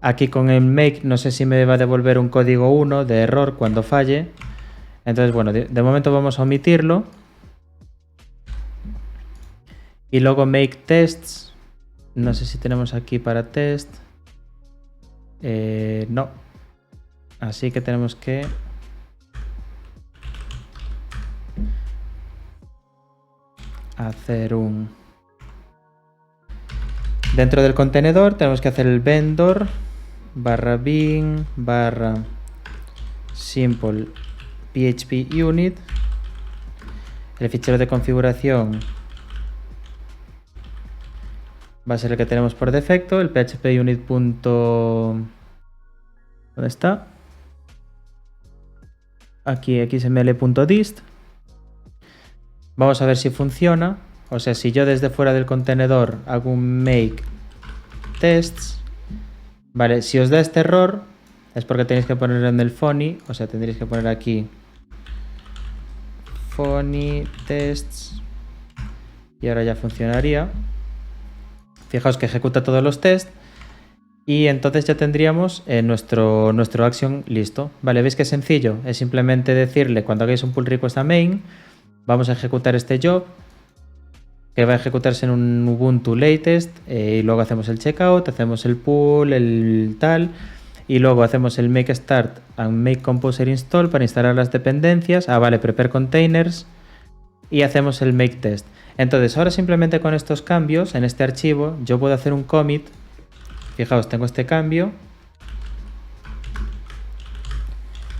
aquí con el make no sé si me va a devolver un código 1 de error cuando falle. Entonces, bueno, de momento vamos a omitirlo. Y luego make tests. No sé si tenemos aquí para test. No. Así que tenemos que... hacer un... Dentro del contenedor tenemos que hacer el vendor /bin /simple php unit. El fichero de configuración va a ser el que tenemos por defecto, el php unit. ¿Dónde está? Aquí xml.dist. Vamos a ver si funciona. O sea, si yo desde fuera del contenedor hago un make tests, vale, si os da este error es porque tenéis que ponerlo en el funny, o sea, tendréis que poner aquí funny tests y ahora ya funcionaría. Fijaos que ejecuta todos los tests y entonces ya tendríamos nuestro action listo. Vale, ¿veis qué sencillo? Es simplemente decirle cuando hagáis un pull request a main, vamos a ejecutar este job, que va a ejecutarse en un Ubuntu latest, y luego hacemos el checkout, hacemos el pull, el tal, y luego hacemos el make start and make composer install para instalar las dependencias. Vale, prepare containers, y hacemos el make test. Entonces ahora simplemente con estos cambios en este archivo yo puedo hacer un commit. Fijaos, tengo este cambio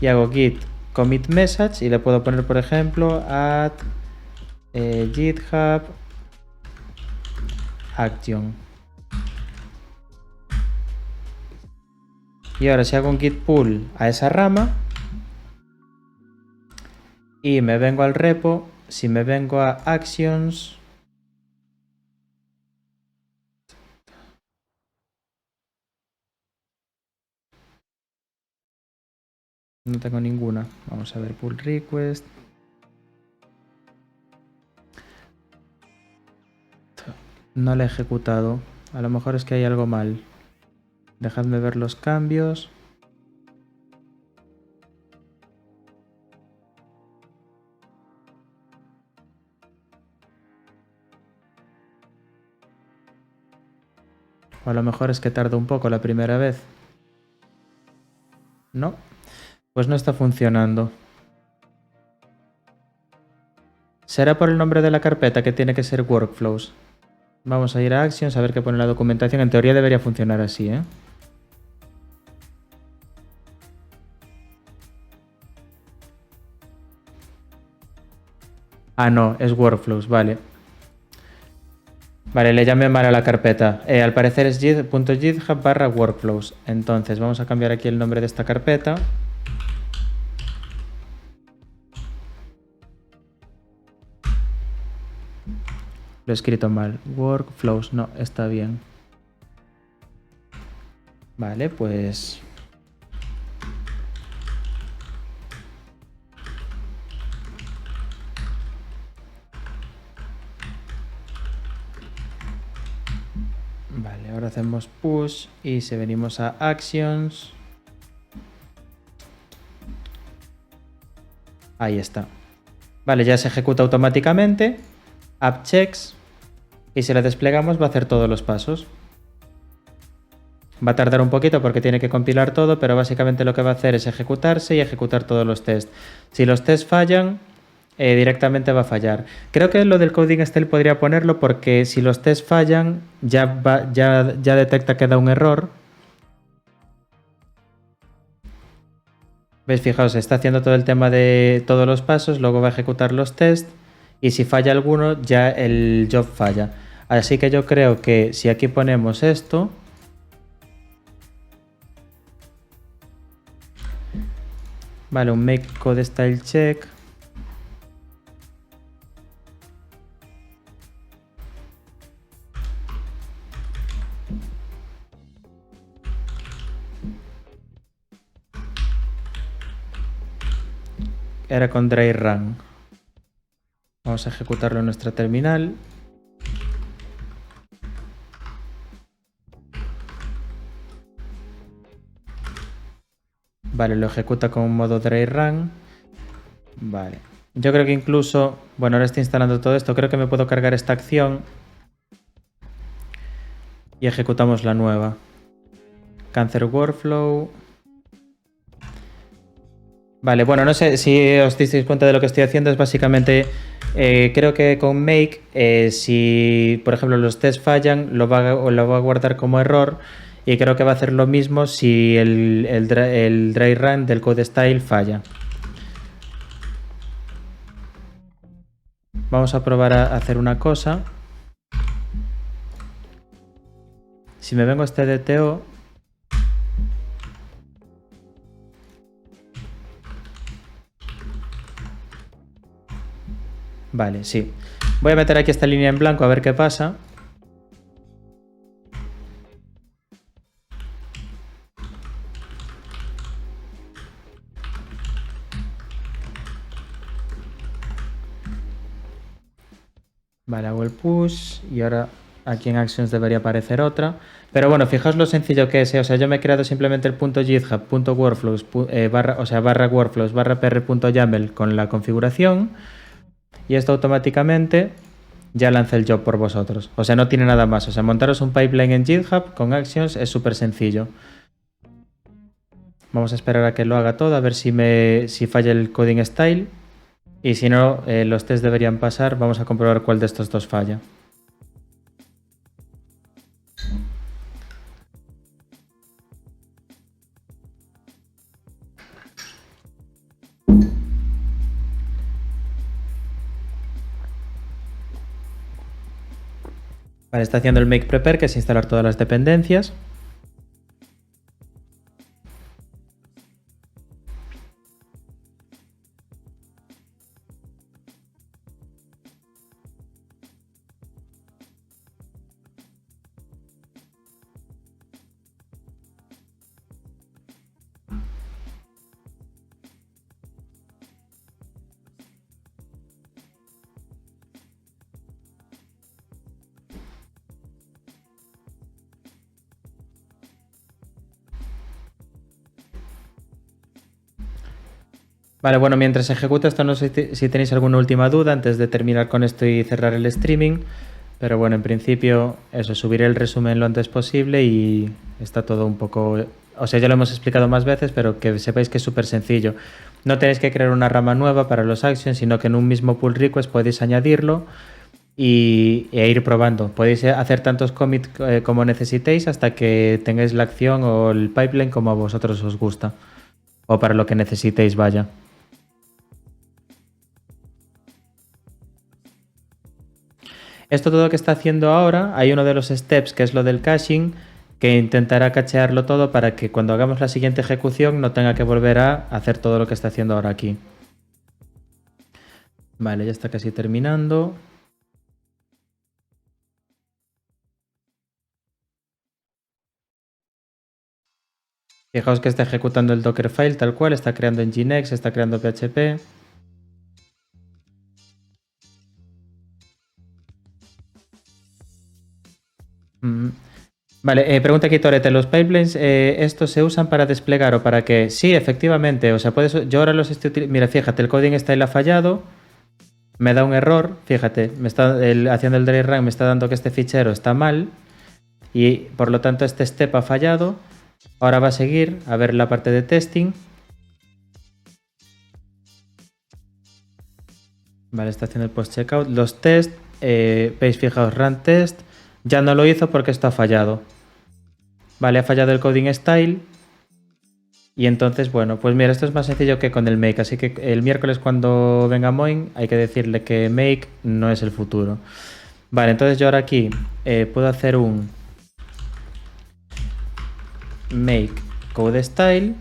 y hago git commit message y le puedo poner, por ejemplo, add github action. Y ahora si hago un git pull a esa rama y me vengo al repo, si me vengo a actions, no tengo ninguna. Vamos a ver pull request. No la he ejecutado. A lo mejor es que hay algo mal. Dejadme ver los cambios. O a lo mejor es que tarda un poco la primera vez. No, pues no está funcionando. Será por el nombre de la carpeta, que tiene que ser workflows. Vamos a ir a actions a ver qué pone la documentación. En teoría debería funcionar así, ¿eh? No, es workflows, vale. Vale, le llamé mal a la carpeta. Al parecer es .github /workflows. Entonces vamos a cambiar aquí el nombre de esta carpeta. Lo he escrito mal. Workflows, no, está bien. Vale, pues... ahora hacemos push y si venimos a actions, ahí está. Vale, ya se ejecuta automáticamente, app checks, y si la desplegamos va a hacer todos los pasos. Va a tardar un poquito porque tiene que compilar todo, pero básicamente lo que va a hacer es ejecutarse y ejecutar todos los tests. Si los tests fallan, directamente va a fallar. Creo que lo del coding style podría ponerlo porque si los tests fallan, ya detecta que da un error. ¿Veis? Fijaos, está haciendo todo el tema de todos los pasos, luego va a ejecutar los tests y si falla alguno, ya el job falla. Así que yo creo que si aquí ponemos esto... Vale, un make code style check. Era con dry run. Vamos a ejecutarlo en nuestra terminal. Vale, lo ejecuta con modo dry run. Vale. Yo creo que incluso... Bueno, ahora estoy instalando todo esto. Creo que me puedo cargar esta acción. Y ejecutamos la nueva. Cancel workflow. Vale, bueno, no sé si os disteis cuenta de lo que estoy haciendo. Es básicamente... creo que con make, si por ejemplo los tests fallan, lo va a guardar como error. Y creo que va a hacer lo mismo si el dry run del code style falla. Vamos a probar a hacer una cosa. Si me vengo a este DTO... Vale, sí. Voy a meter aquí esta línea en blanco a ver qué pasa. Vale, hago el push y ahora aquí en Actions debería aparecer otra. Pero bueno, fijaos lo sencillo que es. O sea, yo me he creado simplemente el .github.workflows, barra workflows, barra pr.yaml con la configuración y esto automáticamente ya lanza el job por vosotros. O sea, no tiene nada más. O sea, montaros un pipeline en GitHub con Actions es súper sencillo. Vamos a esperar a que lo haga todo, a ver si falla el coding style. Y si no, los tests deberían pasar. Vamos a comprobar cuál de estos dos falla. Vale, está haciendo el make prepare, que es instalar todas las dependencias. Vale, bueno, mientras ejecuta esto, no sé si tenéis alguna última duda antes de terminar con esto y cerrar el streaming. Pero bueno, en principio, eso, subiré el resumen lo antes posible y está todo un poco... O sea, ya lo hemos explicado más veces, pero que sepáis que es súper sencillo. No tenéis que crear una rama nueva para los actions, sino que en un mismo pull request podéis añadirlo e ir probando. Podéis hacer tantos commits como necesitéis hasta que tengáis la acción o el pipeline como a vosotros os gusta. O para lo que necesitéis, vaya. Esto todo lo que está haciendo ahora, hay uno de los steps que es lo del caching, que intentará cachearlo todo para que cuando hagamos la siguiente ejecución no tenga que volver a hacer todo lo que está haciendo ahora aquí. Vale, ya está casi terminando. Fijaos que está ejecutando el Dockerfile tal cual, está creando Nginx, está creando PHP. Vale, pregunta aquí Torete, ¿los pipelines estos se usan para desplegar o para qué? Sí, efectivamente, o sea, yo ahora los estoy utilizando. Mira, fíjate, el coding style ha fallado, me da un error, fíjate, haciendo el dry run me está dando que este fichero está mal y por lo tanto este step ha fallado. Ahora va a seguir a ver la parte de testing. Vale, está haciendo el post-checkout. Los test, veis, fijaos, run test, ya no lo hizo porque esto ha fallado. Vale, ha fallado el coding style. Y entonces, bueno, pues mira, esto es más sencillo que con el make. Así que el miércoles cuando venga Moin hay que decirle que make no es el futuro. Vale, entonces yo ahora aquí puedo hacer un make code style.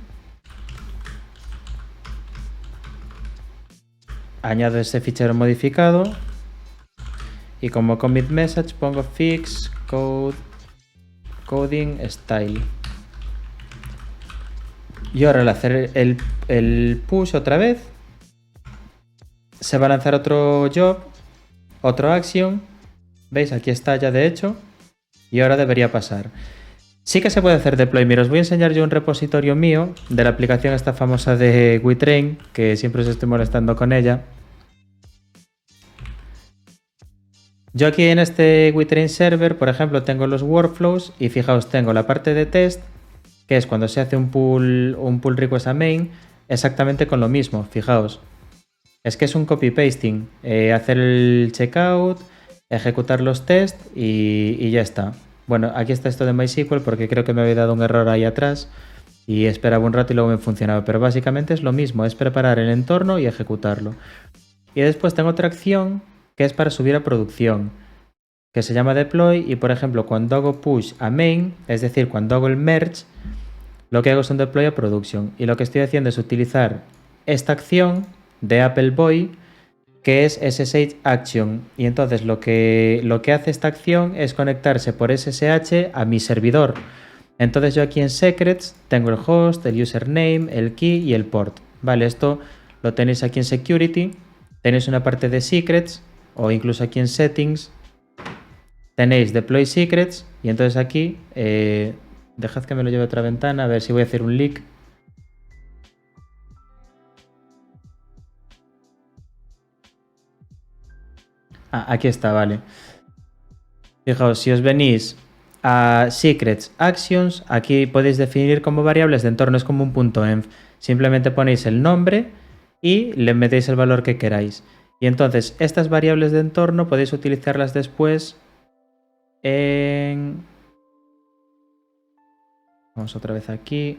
Añado ese fichero modificado. Y como commit message pongo fix coding style. Y ahora al hacer el push otra vez, se va a lanzar otro job, otro action. ¿Veis? Aquí está ya de hecho. Y ahora debería pasar. Sí que se puede hacer deploy. Mira, os voy a enseñar yo un repositorio mío de la aplicación esta famosa de WeTrain, que siempre os estoy molestando con ella. Yo aquí en este WeTrain server, por ejemplo, tengo los workflows y fijaos, tengo la parte de test, que es cuando se hace un pull request a main, exactamente con lo mismo, fijaos. Es que es un copy-pasting, hacer el checkout, ejecutar los tests y ya está. Bueno, aquí está esto de MySQL porque creo que me había dado un error ahí atrás y esperaba un rato y luego me funcionaba, pero básicamente es lo mismo, es preparar el entorno y ejecutarlo. Y después tengo otra acción que es para subir a producción, que se llama deploy y por ejemplo cuando hago push a main, es decir, cuando hago el merge, lo que hago es un deploy a production y lo que estoy haciendo es utilizar esta acción de Appleboy que es SSH action y entonces lo que hace esta acción es conectarse por SSH a mi servidor. Entonces yo aquí en secrets tengo el host, el username, el key y el port. Vale, esto lo tenéis aquí en security, tenéis una parte de secrets o incluso aquí en settings tenéis deploy secrets y entonces aquí dejad que me lo lleve a otra ventana a ver si voy a hacer un leak. Aquí está, vale. Fijaos, si os venís a Secrets Actions, aquí podéis definir como variables de entorno, es como un .env. Simplemente ponéis el nombre y le metéis el valor que queráis. Y entonces estas variables de entorno podéis utilizarlas después en... Vamos otra vez aquí.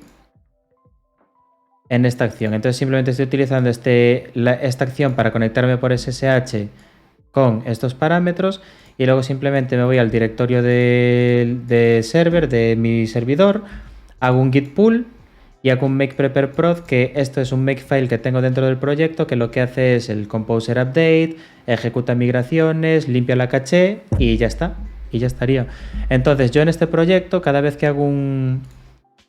En esta acción. Entonces simplemente estoy utilizando esta acción para conectarme por SSH con estos parámetros y luego simplemente me voy al directorio de server de mi servidor, hago un git pull y hago un make prepare prod, que esto es un makefile que tengo dentro del proyecto que lo que hace es el composer update, ejecuta migraciones, limpia la caché y ya está, y ya estaría. Entonces yo en este proyecto cada vez que hago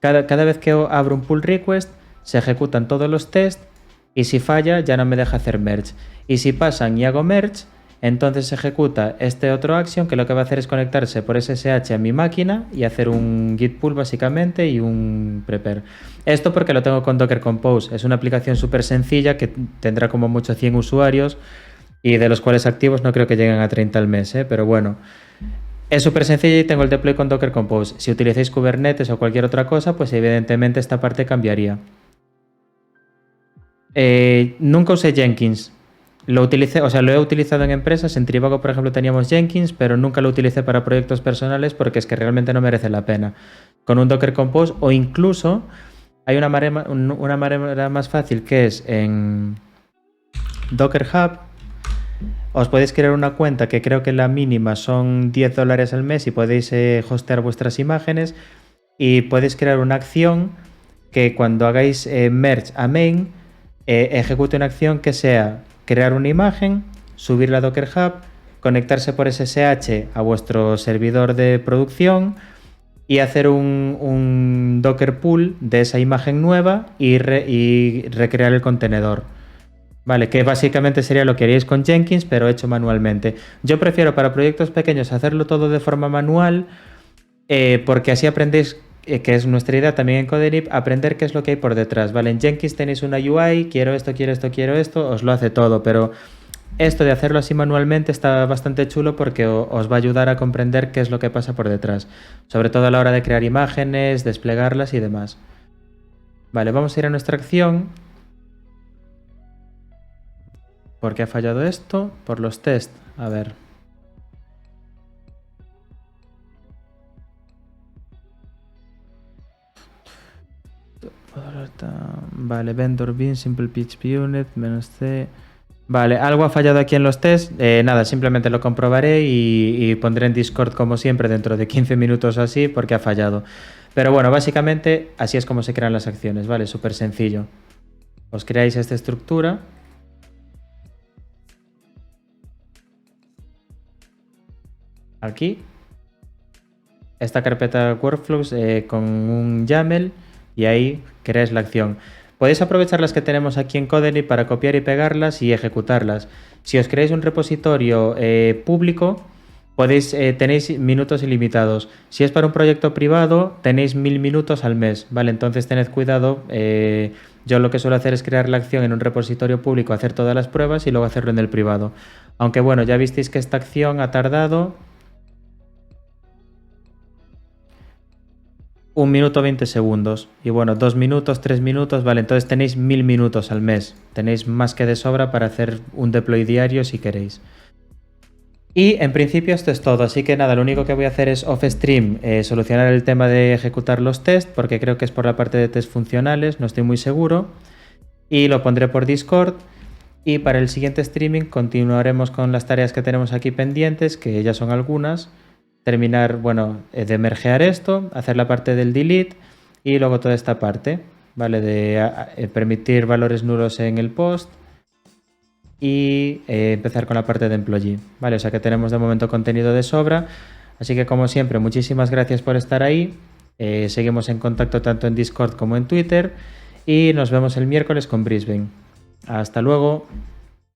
cada vez que abro un pull request se ejecutan todos los tests y si falla ya no me deja hacer merge y si pasan y hago merge entonces se ejecuta este otro action que lo que va a hacer es conectarse por SSH a mi máquina y hacer un git pull básicamente y un prepare. Esto porque lo tengo con Docker Compose. Es una aplicación súper sencilla que tendrá como mucho 100 usuarios y de los cuales activos no creo que lleguen a 30 al mes, pero bueno. Es súper sencilla y tengo el deploy con Docker Compose. Si utilizáis Kubernetes o cualquier otra cosa, pues evidentemente esta parte cambiaría. Nunca usé Jenkins. Lo utilicé, o sea, lo he utilizado en empresas. En Trivago, por ejemplo, teníamos Jenkins, pero nunca lo utilicé para proyectos personales porque es que realmente no merece la pena. Con un Docker Compose o incluso hay una manera más fácil que es en Docker Hub. Os podéis crear una cuenta que creo que la mínima son $10 al mes y podéis hostear vuestras imágenes y podéis crear una acción que cuando hagáis merge a main ejecute una acción que sea crear una imagen, subirla a Docker Hub, conectarse por SSH a vuestro servidor de producción y hacer un Docker pull de esa imagen nueva y recrear el contenedor. Vale, que básicamente sería lo que haríais con Jenkins, pero hecho manualmente. Yo prefiero para proyectos pequeños hacerlo todo de forma manual Porque así aprendéis, que es nuestra idea también en Codenip, aprender qué es lo que hay por detrás, ¿vale? En Jenkins tenéis una UI, quiero esto, quiero esto, quiero esto, os lo hace todo, pero esto de hacerlo así manualmente está bastante chulo porque os va a ayudar a comprender qué es lo que pasa por detrás, sobre todo a la hora de crear imágenes, desplegarlas y demás. Vale, vamos a ir a nuestra acción. ¿Por qué ha fallado esto? Por los test. A ver. Vale, vendor bin, simple PHP unit, -c. Vale, algo ha fallado aquí en los tests. Nada, simplemente lo comprobaré y pondré en Discord como siempre dentro de 15 minutos o así porque ha fallado. Pero bueno, básicamente así es como se crean las acciones, ¿vale? Súper sencillo. Os creáis esta estructura. Aquí. Esta carpeta workflows con un YAML y ahí creáis la acción. Podéis aprovechar las que tenemos aquí en Codenip para copiar y pegarlas y ejecutarlas. Si os creáis un repositorio público, tenéis minutos ilimitados. Si es para un proyecto privado, tenéis 1000 minutos al mes, ¿vale? Entonces tened cuidado. Yo lo que suelo hacer es crear la acción en un repositorio público, hacer todas las pruebas y luego hacerlo en el privado. Aunque bueno, ya visteis que esta acción ha tardado 1 minuto 20 segundos. Y bueno, 2 minutos, 3 minutos, vale, entonces tenéis 1000 minutos al mes. Tenéis más que de sobra para hacer un deploy diario si queréis. Y en principio esto es todo, así que nada, lo único que voy a hacer es off-stream solucionar el tema de ejecutar los tests, porque creo que es por la parte de test funcionales, no estoy muy seguro. Y lo pondré por Discord. Y para el siguiente streaming continuaremos con las tareas que tenemos aquí pendientes, que ya son algunas. Terminar, bueno, de mergear esto, hacer la parte del delete y luego toda esta parte, ¿vale? De permitir valores nulos en el post y empezar con la parte de employee, ¿vale? O sea que tenemos de momento contenido de sobra. Así que como siempre, muchísimas gracias por estar ahí. Seguimos en contacto tanto en Discord como en Twitter y nos vemos el miércoles con Brisbane. Hasta luego.